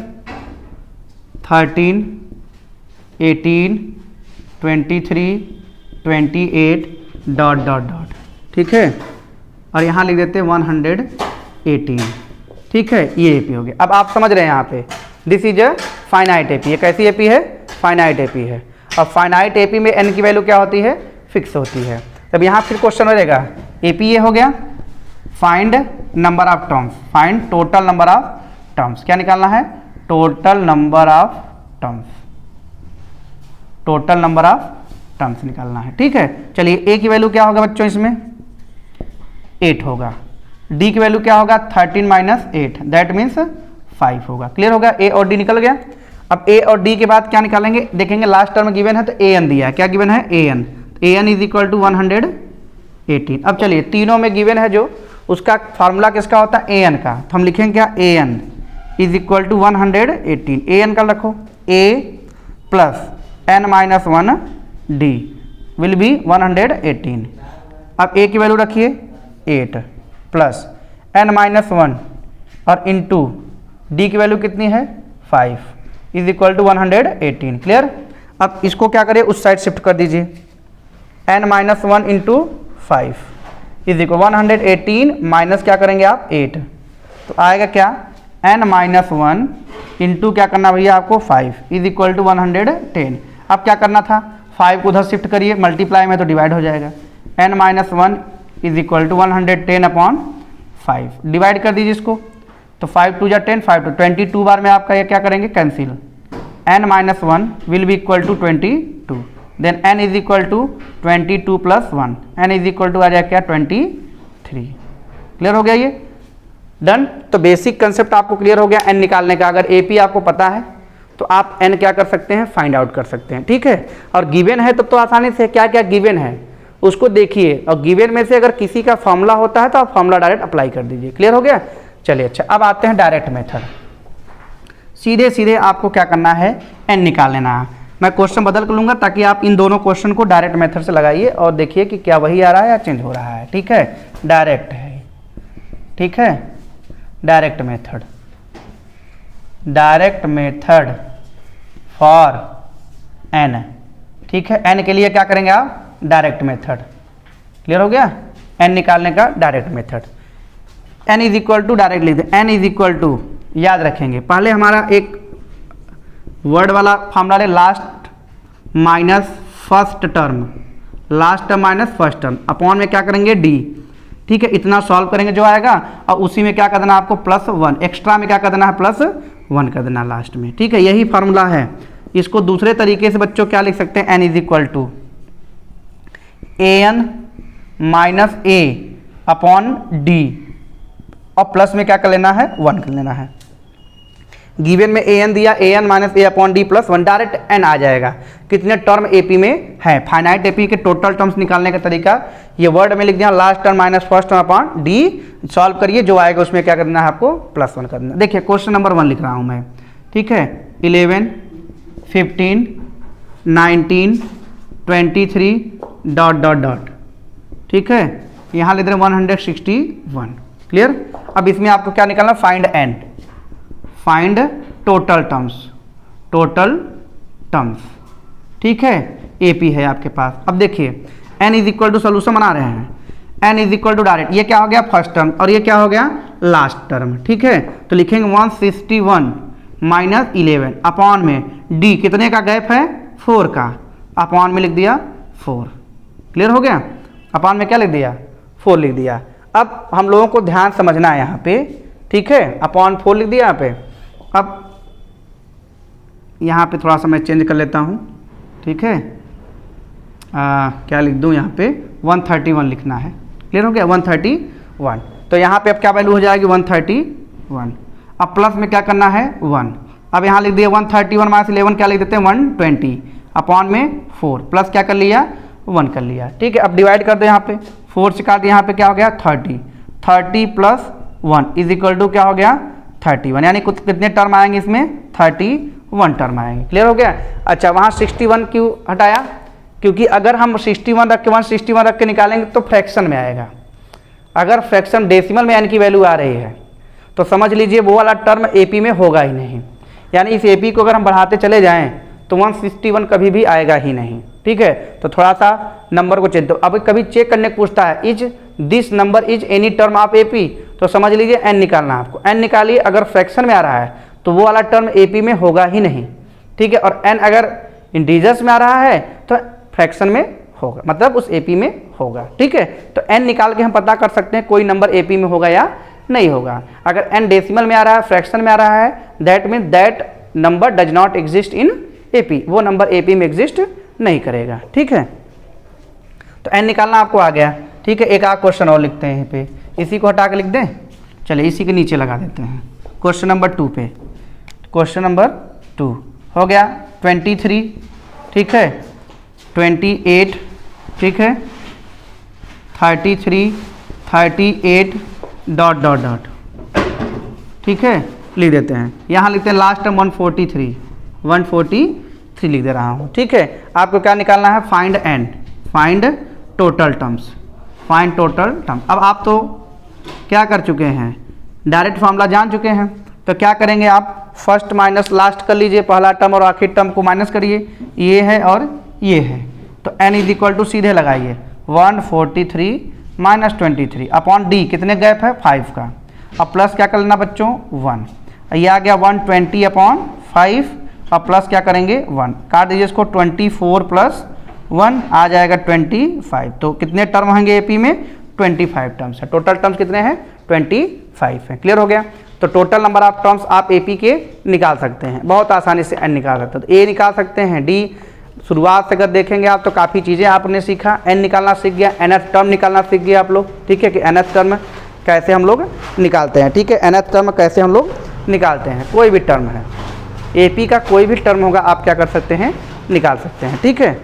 13 18 23 28 डॉट डॉट डॉट, ठीक है। और यहाँ लिख देते हैं 118, ठीक है। ये एपी हो गया। अब आप समझ रहे हैं यहाँ पे this is a finite AP. ये कैसी एपी है, फाइनाइट एपी है। और फाइनाइट एपी में एन की वैल्यू क्या होती है, फिक्स होती है। तब यहाँ फिर क्वेश्चन हो जाएगा, एपी ये हो गया, find number of terms, find total number of terms. क्या निकालना है, total number of terms, total number of terms निकालना है, ठीक है। चलिए ए की वैल्यू क्या होगा बच्चों, इसमें 8 होगा। डी की वैल्यू क्या होगा 13 माइनस 8, दैट मीन्स 5 होगा। क्लियर होगा, ए और डी निकल गया। अब ए और डी के बाद क्या निकालेंगे, देखेंगे लास्ट टर्म गिवन है तो ए एन दिया है, क्या गिवन है A N, A N is equal to 118। अब चलिए तीनों में गिवन है जो, उसका फार्मूला किसका होता है, ए एन का। तो हम लिखेंगे क्या, A N is equal to 118। A N का रखो, A plus N minus 1 D will be 118। अब ए की वैल्यू रखिए 8 प्लस एन माइनस 1 और इंटू डी की वैल्यू कितनी है 5 इज इक्वल टू 118। क्लियर। अब इसको क्या करिए उस साइड शिफ्ट कर दीजिए, n minus 1 into 5 is equal 118 minus क्या करेंगे आप 8, तो आएगा क्या एन माइनस 1 इंटू क्या करना भैया आपको 5 इज इक्वल टू 110। अब क्या करना था, 5 को उधर शिफ्ट करिए, मल्टीप्लाई में तो डिवाइड हो जाएगा, n minus 1 is equal to 110 upon 5, divide कर दीजिए इसको। तो 5 2 जा 10, 5 to 22 बार में आपका ये क्या करेंगे cancel, n minus 1 will be equal to 22, then n is equal to 22 plus 1, n is equal to आ जाएगा क्या 23। क्लियर हो गया ये, डन। तो बेसिक कंसेप्ट आपको क्लियर हो गया n निकालने का। अगर AP आपको पता है तो आप n क्या कर सकते हैं, फाइंड आउट कर सकते हैं, ठीक है। और गिवन है तो आसानी से क्या क्या गिवन है उसको देखिए, और गिवन में से अगर किसी का फॉर्मूला होता है तो आप फॉर्मूला डायरेक्ट अप्लाई कर दीजिए। क्लियर हो गया। चलिए अच्छा, अब आते हैं डायरेक्ट मेथड। सीधे सीधे आपको क्या करना है, n निकाल लेना है। मैं क्वेश्चन बदल कर लूँगा ताकि आप इन दोनों क्वेश्चन को डायरेक्ट मेथड से लगाइए और देखिए कि क्या वही आ रहा है या चेंज हो रहा है, ठीक है। डायरेक्ट है ठीक है, डायरेक्ट मेथड फॉर n, ठीक है। n के लिए क्या करेंगे आप, डायरेक्ट मेथड। क्लियर हो गया, n निकालने का direct method. n is equal to direct लिख दें, n इज इक्वल टू, याद रखेंगे पहले हमारा एक वर्ड वाला फॉर्मूला है, last minus first term, last term minus first term, upon में क्या करेंगे d, ठीक है। इतना सॉल्व करेंगे जो आएगा, और उसी में क्या कर देना आपको +1, एक्स्ट्रा में क्या कर देना है +1 कर देना लास्ट में, ठीक है। यही फार्मूला है। इसको दूसरे तरीके से बच्चों क्या लिख सकते हैं, n is equal to an minus a upon d, और प्लस में क्या कर लेना है 1 कर लेना है। गिवन में an दिया, an minus a upon d plus 1, direct n आ जाएगा। कितने टर्म एपी में है, फाइनाइट एपी के टोटल टर्म्स निकालने का तरीका ये वर्ड में लिख दिया, last term minus first term upon d, solve करिए जो आएगा उसमें क्या करना है आपको +1 करना। देखिए क्वेश्चन नंबर 1 लिख रहा हूँ मैं, ठीक है। 11 15 19 23 डॉट डॉट डॉट, ठीक है। यहाँ लिख रहे हैं 161। क्लियर। अब इसमें आपको क्या निकालना, फाइंड टोटल टर्म्स, ठीक है। एपी है आपके पास। अब देखिए n is equal to, solution बना रहे हैं, n is equal to direct, ये क्या हो गया फर्स्ट टर्म, और ये क्या हो गया लास्ट टर्म, ठीक है। तो लिखेंगे 161 माइनस 11 अपॉन में d, कितने का गैप है 4 का, अपॉन में लिख दिया 4। क्लियर हो गया, अपॉन में क्या लिख दिया 4 लिख दिया। अब हम लोगों को ध्यान समझना है यहाँ पे, ठीक है। अपॉन 4 लिख दिया यहाँ पे। अब यहाँ पे थोड़ा सा मैं चेंज कर लेता हूँ, ठीक है। क्या लिख दूँ यहाँ पे 131 लिखना है। क्लियर हो गया 131। तो यहाँ पे अब क्या वैल्यू हो जाएगी 131। अब प्लस में क्या करना है 1। अब यहाँ लिख दिया 131 माइनस 11 क्या लिख देते हैं 120 अपॉन में 4, प्लस क्या कर लिया 1 कर लिया, ठीक है। अब डिवाइड कर दो यहाँ पे, 4 से काट, यहाँ पे क्या हो गया 30 प्लस 1 इज इक्वल टू क्या हो गया 31, यानी कुछ कितने टर्म आएंगे इसमें 31 टर्म आएंगे। क्लियर हो गया। अच्छा वहाँ 61 क्यों हटाया, क्योंकि अगर हम 61 रख के 161 रख के निकालेंगे तो फ्रैक्शन में आएगा। अगर फ्रैक्शन डेसिमल में n की वैल्यू आ रही है तो समझ लीजिए वो वाला टर्म एपी में होगा ही नहीं, यानी इस एपी को अगर हम बढ़ाते चले जाएं तो 161 कभी भी आएगा ही नहीं, ठीक है। तो थोड़ा सा नंबर को चेक दो। अब कभी चेक करने को पूछता है is this number is any term of AP, तो समझ लीजिए n निकालना आपको, n निकालिए। अगर फ्रैक्शन में आ रहा है तो वो वाला टर्म एपी में होगा ही नहीं, ठीक है। और n अगर इंटीजर्स में आ रहा है तो फ्रैक्शन में होगा, मतलब उस एपी में होगा, ठीक है। तो n निकाल के हम पता कर सकते हैं कोई नंबर एपी में होगा या नहीं होगा। अगर n डेसिमल में आ रहा है, फ्रैक्शन में आ रहा है, that mean that number does not exist in AP, वो नंबर एपी में एग्जिस्ट नहीं करेगा, ठीक है। तो n निकालना आपको आ गया, ठीक है। एक आध क्वेश्चन और लिखते हैं यहीं पे, इसी को हटा के लिख दें, चलिए इसी के नीचे लगा देते हैं। क्वेश्चन नंबर 2 पे, क्वेश्चन नंबर 2 हो गया 23, ठीक है, 28, ठीक है, 33, 38 डॉट डॉट डॉट, ठीक है। लिख देते हैं, यहाँ लिखते हैं लास्ट टर्म 143 लिख दे रहा हूँ, ठीक है। आपको क्या निकालना है फाइंड टोटल टर्म्स, अब आप तो क्या कर चुके हैं, डायरेक्ट फार्मूला जान चुके हैं। तो क्या करेंगे आप, फर्स्ट माइनस लास्ट कर लीजिए, पहला टर्म और आखिरी टर्म को माइनस करिए, ये है और ये है। तो n इज इक्वल टू सीधे लगाइए 143 माइनस 23 अपॉन d, कितने गैप है 5 का। अब प्लस क्या कर लेना बच्चों 1, ये आ गया 120 अपॉन 5, अब प्लस क्या करेंगे 1, काट दीजिए इसको, 24 प्लस 1 आ जाएगा 25। तो कितने टर्म होंगे एपी में 25 टर्म्स है। टोटल टर्म्स कितने हैं 25 है। क्लियर हो गया। तो टोटल नंबर ऑफ टर्म्स आप एपी के निकाल सकते हैं, बहुत आसानी से n निकाल सकते हैं। तो a निकाल सकते हैं, d शुरुआत से अगर देखेंगे आप तो काफ़ी चीज़ें आपने सीखा, n निकालना सीख गया, nth टर्म निकालना सीख गया आप लोग, ठीक है, कि nth टर्म कैसे हम लोग निकालते हैं, ठीक है। nth टर्म कैसे हम लोग निकालते हैं, कोई भी टर्म है एपी का, कोई भी टर्म होगा आप क्या कर सकते हैं निकाल सकते हैं, ठीक है।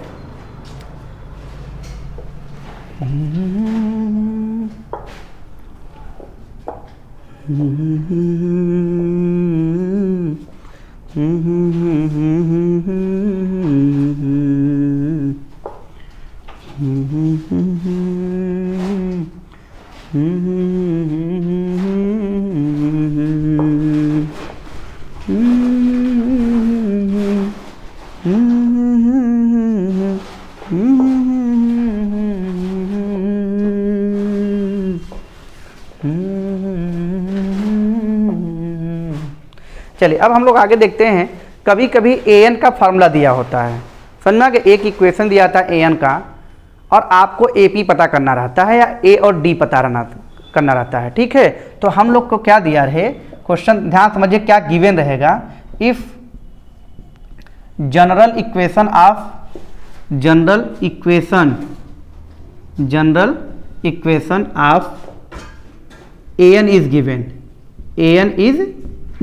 चलिए अब हम लोग आगे देखते हैं। कभी कभी an का फार्मूला दिया होता है, समझना कि एक इक्वेशन दिया था an का और आपको AP पता करना रहता है या A और D पता करना रहता है। ठीक है, तो हम लोग को क्या दिया रहे क्वेश्चन, ध्यान समझिए क्या गिवन रहेगा। If general equation of an is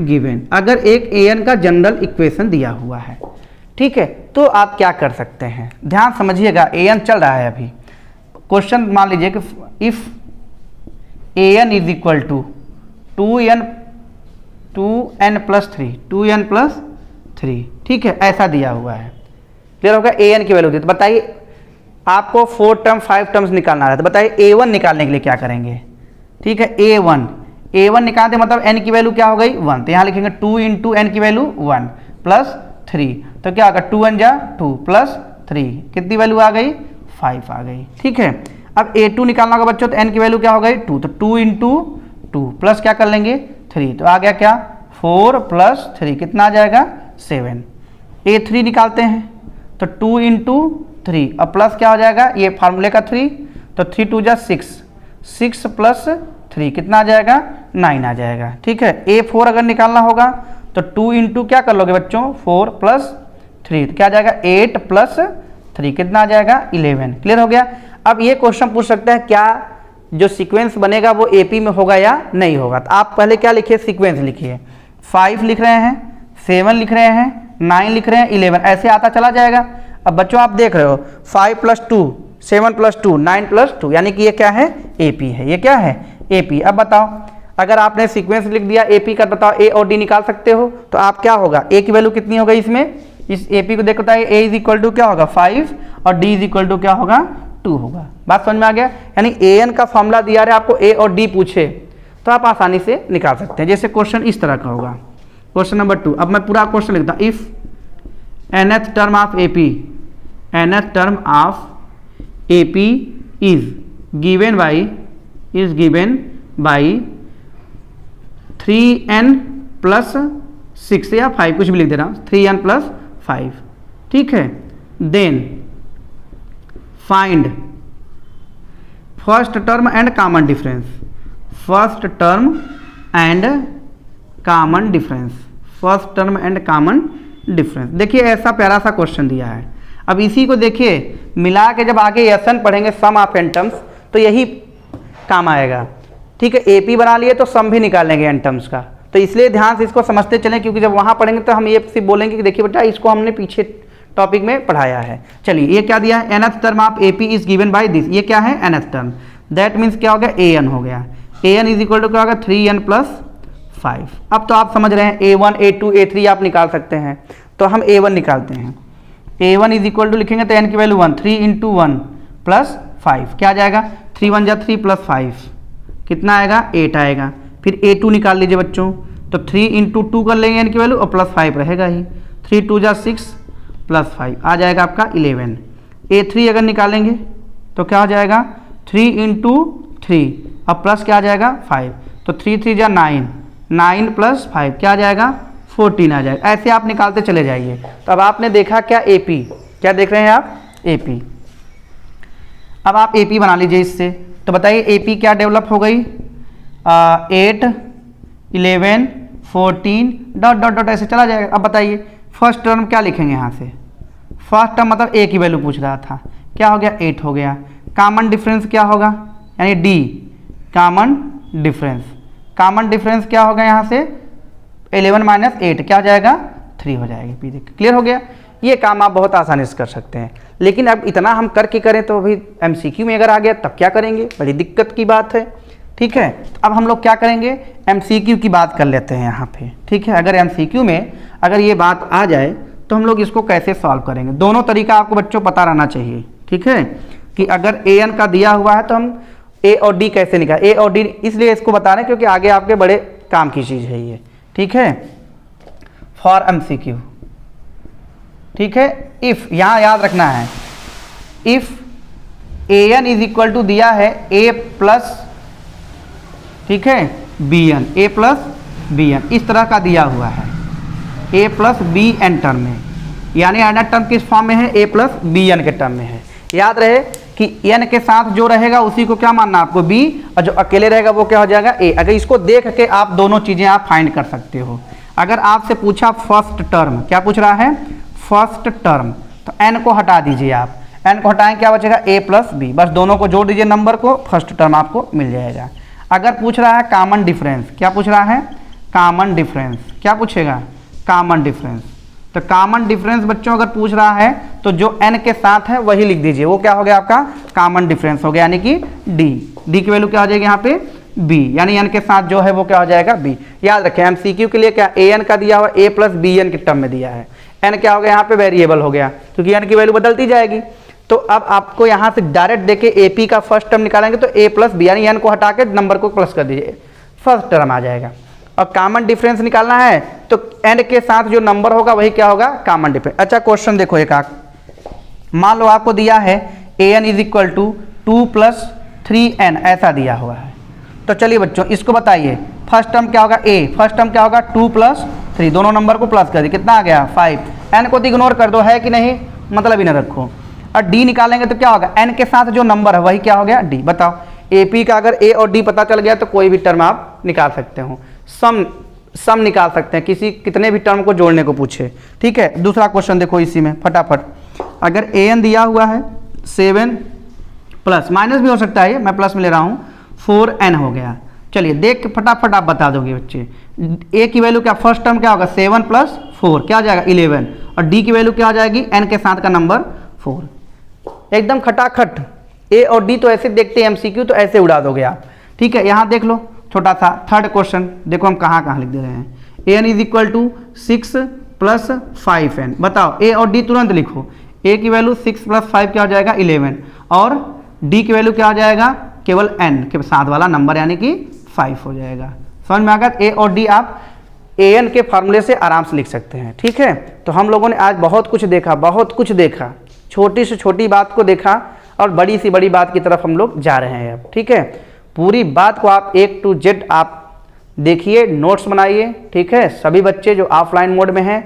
given, अगर एक an का जनरल इक्वेशन दिया हुआ है, ठीक है, तो आप क्या कर सकते हैं, ध्यान समझिएगा। an चल रहा है अभी, क्वेश्चन मान लीजिए कि if an is equal to 2n plus 3, ठीक है, ऐसा दिया हुआ है। क्लियर होगा, an की वैल्यू दी, तो बताइए आपको 4 टर्म 5 टर्म्स निकालना है, तो बताइए a1 निकालने के लिए क्या करेंगे। ठीक है, a1 निकालते मतलब n की वैल्यू क्या हो गई 1, तो यहाँ लिखेंगे 2 इंटू n की वैल्यू 1 प्लस 3, तो क्या होगा 2 1 जा 2 प्लस 3, कितनी वैल्यू आ गई 5 आ गई। ठीक है, अब a2 निकालना होगा बच्चों, तो n की वैल्यू क्या हो गई 2, तो 2 इंटू 2 प्लस क्या कर लेंगे 3, तो आ गया क्या 4 प्लस 3, कितना आ जाएगा 7। a3 निकालते हैं तो 2 इंटू 3 अब प्लस क्या हो जाएगा ये फार्मूले का 3, तो 3 2 जा 6 प्लस 3 कितना आ जाएगा 9 आ जाएगा। ठीक है, a4 अगर निकालना होगा तो 2 इंटू क्या कर लोगे बच्चों 4 प्लस 3, तो क्या आ जाएगा 8 प्लस 3 कितना आ जाएगा 11। क्लियर हो गया। अब ये क्वेश्चन पूछ सकता है क्या जो सीक्वेंस बनेगा वो AP में होगा या नहीं होगा, तो आप पहले क्या लिखिए सीक्वेंस लिखिए, 5 लिख रहे हैं, 7 लिख रहे हैं, 9 लिख रहे हैं, 11, ऐसे आता चला जाएगा। अब बच्चों आप देख रहे हो 5 प्लस 2 7 प्लस 2 9 प्लस 2, यानी कि ये क्या है AP है, ये क्या है AP। अब बताओ अगर आपने सीक्वेंस लिख दिया AP का, बताओ A और D निकाल सकते हो, तो आप क्या होगा A की वैल्यू कितनी हो गई इसमें, इस AP को देखो बताइए A इज इक्वल टू क्या होगा 5 और D इज इक्वल टू क्या होगा 2 होगा। बात समझ में आ गया, यानी an का फॉर्मूला दिया रहा है आपको A और D पूछे तो आप आसानी से निकाल सकते हैं। जैसे क्वेश्चन इस तरह का होगा, क्वेश्चन नंबर 2, अब मैं पूरा क्वेश्चन लिखता हूँ। If nth term of AP is given by 3n plus 6 या 5 कुछ भी लिख दे रहा हूँ, 3n प्लस 5, ठीक है, then find first term and common difference, first term and common difference. देखिए ऐसा प्यारा सा क्वेश्चन दिया है। अब इसी को देखिए मिला के जब आगे एसन पढ़ेंगे सम ऑफ एन टर्म्स तो यही काम आएगा। ठीक है, AP बना लिए तो सम भी निकालेंगे एन टर्म्स का, तो इसलिए ध्यान से इसको समझते चलें, क्योंकि जब वहाँ पढ़ेंगे तो हम ये सिर्फ बोलेंगे कि देखिए बेटा इसको हमने पीछे टॉपिक में पढ़ाया है। चलिए ये क्या दिया है, nth term of AP is given by this, ये क्या है nth टर्म, दैट मीन्स क्या हो गया an हो गया, an इज इक्वल टू क्या होगा 3n प्लस 5। अब तो आप समझ रहे हैं A1 A2 A3 आप निकाल सकते हैं, तो हम A1 निकालते हैं। A1 इज इक्वल टू लिखेंगे तो n की वैल्यू 1, 3 इंटू 1 प्लस 5 क्या आ जाएगा 3 1 जा 3 प्लस 5 कितना आएगा 8 आएगा। फिर A2 निकाल लीजिए बच्चों, तो 3 इंटू 2 कर लेंगे n की वैल्यू और प्लस 5 रहेगा ही, 3 2 जा 6 प्लस 5 आ जाएगा आपका 11। A3 अगर निकालेंगे तो क्या हो जाएगा 3 इंटू 3 अब प्लस क्या आ जाएगा 5, तो 3 3 जा 9, 9 प्लस 5 क्या आ जाएगा 14 आ जाएगा। ऐसे आप निकालते चले जाइए। तो अब आपने देखा क्या AP, क्या देख रहे हैं आप AP। अब आप AP बना लीजिए इससे, तो बताइए AP क्या डेवलप हो गई 8 11 14 डॉट डॉट डॉट ऐसे चला जाएगा। अब बताइए फर्स्ट टर्म क्या लिखेंगे यहाँ से, फर्स्ट टर्म मतलब A की वैल्यू पूछ रहा था, क्या हो गया 8 हो गया। कॉमन डिफरेंस क्या होगा यानी D, कॉमन डिफरेंस क्या होगा यहाँ से 11 माइनस 8 क्या हो जाएगा 3 हो जाएगी। पी देख क्लियर हो गया। ये काम आप बहुत आसानी से कर सकते हैं, लेकिन अब इतना हम करके करें तो अभी MCQ में अगर आ गया तब क्या करेंगे, बड़ी दिक्कत की बात है। ठीक है, अब हम लोग क्या करेंगे MCQ की बात कर लेते हैं यहाँ पे। ठीक है, अगर MCQ में अगर ये बात आ जाए तो हम लोग इसको कैसे सॉल्व करेंगे, दोनों तरीका आपको बच्चों पता रहना चाहिए। ठीक है, कि अगर an का दिया हुआ है तो हम A और D कैसे निकालें, A और D इसलिए इसको बता रहे हैं क्योंकि आगे आपके बड़े काम की चीज़ है ये। ठीक है, फॉर MCQ। ठीक है, इफ यहाँ याद रखना है, if an is equal to दिया है a प्लस, ठीक है, bn, a प्लस bn इस तरह का दिया हुआ है, a प्लस bn टर्म में, यानी एनर टर्म किस फॉर्म में है, a प्लस bn के टर्म में है। याद रहे कि n के साथ जो रहेगा उसी को क्या मानना आपको b, और जो अकेले रहेगा वो क्या हो जाएगा a। अगर इसको देख के आप दोनों चीज़ें आप फाइंड कर सकते हो। अगर आपसे पूछा फर्स्ट टर्म, क्या पूछ रहा है, फर्स्ट टर्म, तो n को हटा दीजिए आप, n को हटाएं क्या बचेगा, a प्लस b, बस दोनों को जोड़ दीजिए नंबर को, फर्स्ट टर्म आपको मिल जाएगा। अगर पूछ रहा है कॉमन डिफरेंस, क्या पूछ रहा है, कॉमन डिफरेंस, क्या पूछेगा, कॉमन डिफरेंस, तो कॉमन डिफरेंस बच्चों अगर पूछ रहा है तो जो n के साथ है वही लिख दीजिए, वो क्या हो गया आपका कॉमन डिफरेंस हो गया, यानी कि d की वैल्यू क्या हो जाएगी यहाँ पे b, यानी n के साथ जो है वो क्या हो जाएगा b। याद रखें MCQ के लिए क्या an का दिया हुआ a प्लस bn के टर्म में दिया है, n क्या हो गया यहाँ पे वेरिएबल हो गया, क्योंकि n की वैल्यू बदलती जाएगी। तो अब आपको यहाँ से डायरेक्ट देके AP का फर्स्ट टर्म निकालेंगे तो a प्लस b, यानी n को हटा के नंबर को प्लस कर दीजिए, फर्स्ट टर्म आ जाएगा। और कॉमन डिफरेंस निकालना है तो n के साथ जो नंबर होगा वही क्या होगा, कॉमन डिफरेंस। अच्छा क्वेश्चन देखो एक आग, मान लो आपको दिया है an is equal to 2 plus 3n, ऐसा दिया हुआ है। तो चलिए बच्चों इसको बताइए, फर्स्ट टर्म क्या होगा a, फर्स्ट टर्म क्या होगा 2 प्लस 3, दोनों नंबर को प्लस कर दिए, कितना आ गया 5, n को तो इग्नोर कर दो, है कि नहीं, मतलब ही ना रखो। और d निकालेंगे तो क्या होगा, n के साथ जो नंबर है वही क्या हो गया d। बताओ AP का अगर a और d पता चल गया तो कोई भी टर्म आप निकाल सकते हो, सम निकाल सकते हैं, कितने भी टर्म को जोड़ने को पूछे। ठीक है, दूसरा क्वेश्चन देखो इसी में फटाफट, अगर an दिया हुआ है 7 प्लस, माइनस भी हो सकता है, मैं प्लस में ले रहा हूँ, 4n हो गया। चलिए देख के फटाफट आप बता दोगे बच्चे, a की वैल्यू क्या, फर्स्ट टर्म क्या होगा 7 प्लस 4 क्या आ जाएगा 11, और d की वैल्यू क्या आ जाएगी, n के साथ का नंबर 4, एकदम खटाखट। a और d तो ऐसे देखते हैं MCQ, तो ऐसे उड़ा दोगे आप। ठीक है, यहाँ देख लो छोटा सा थर्ड क्वेश्चन, देखो हम कहाँ कहाँ लिख दे रहे हैं, an is equal to 6 plus 5n। बताओ a और d तुरंत लिखो, a की वैल्यू 6 प्लस 5 क्या हो जाएगा 11, और d की वैल्यू क्या हो जाएगा, केवल n के साथ वाला नंबर यानी कि 5 हो जाएगा। समझ में आ गया, a और d आप an के फार्मूले से आराम से लिख सकते हैं। ठीक है, तो हम लोगों ने आज बहुत कुछ देखा, बहुत कुछ देखा, छोटी से छोटी बात को देखा और बड़ी सी बड़ी बात की तरफ हम लोग जा रहे हैं अब। ठीक है, पूरी बात को आप A to Z आप देखिए, नोट्स बनाइए। ठीक है, सभी बच्चे जो ऑफलाइन मोड में हैं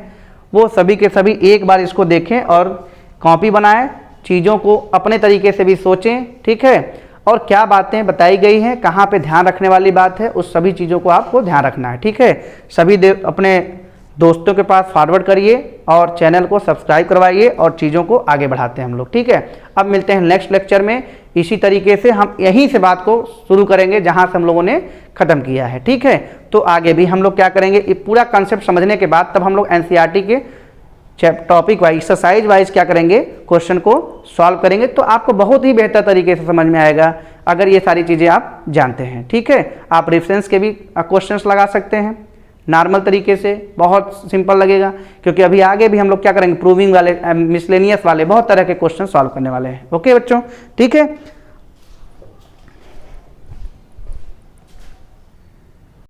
वो सभी के सभी एक बार इसको देखें और कॉपी बनाएं, चीज़ों को अपने तरीके से भी सोचें। ठीक है, और क्या बातें बताई गई हैं, कहाँ पे ध्यान रखने वाली बात है, उस सभी चीज़ों को आपको ध्यान रखना है। ठीक है, सभी अपने दोस्तों के पास फॉरवर्ड करिए और चैनल को सब्सक्राइब करवाइए और चीज़ों को आगे बढ़ाते हैं हम लोग। ठीक है, अब मिलते हैं नेक्स्ट लेक्चर में, इसी तरीके से हम यहीं से बात को शुरू करेंगे जहां से हम लोगों ने ख़त्म किया है। ठीक है, तो आगे भी हम लोग क्या करेंगे, ये पूरा कॉन्सेप्ट समझने के बाद तब हम लोग NCERT के टॉपिक वाइज, एक्सरसाइज वाइज क्या करेंगे, क्वेश्चन को सॉल्व करेंगे, तो आपको बहुत ही बेहतर तरीके से समझ में आएगा अगर ये सारी चीज़ें आप जानते हैं। ठीक है, आप रेफरेंस के भी क्वेश्चंस लगा सकते हैं नॉर्मल तरीके से, बहुत सिंपल लगेगा, क्योंकि अभी आगे भी हम लोग क्या करेंगे, प्रूविंग वाले, मिसलेनियस वाले बहुत तरह के क्वेश्चन सॉल्व करने वाले हैं। ओके बच्चों, ठीक है।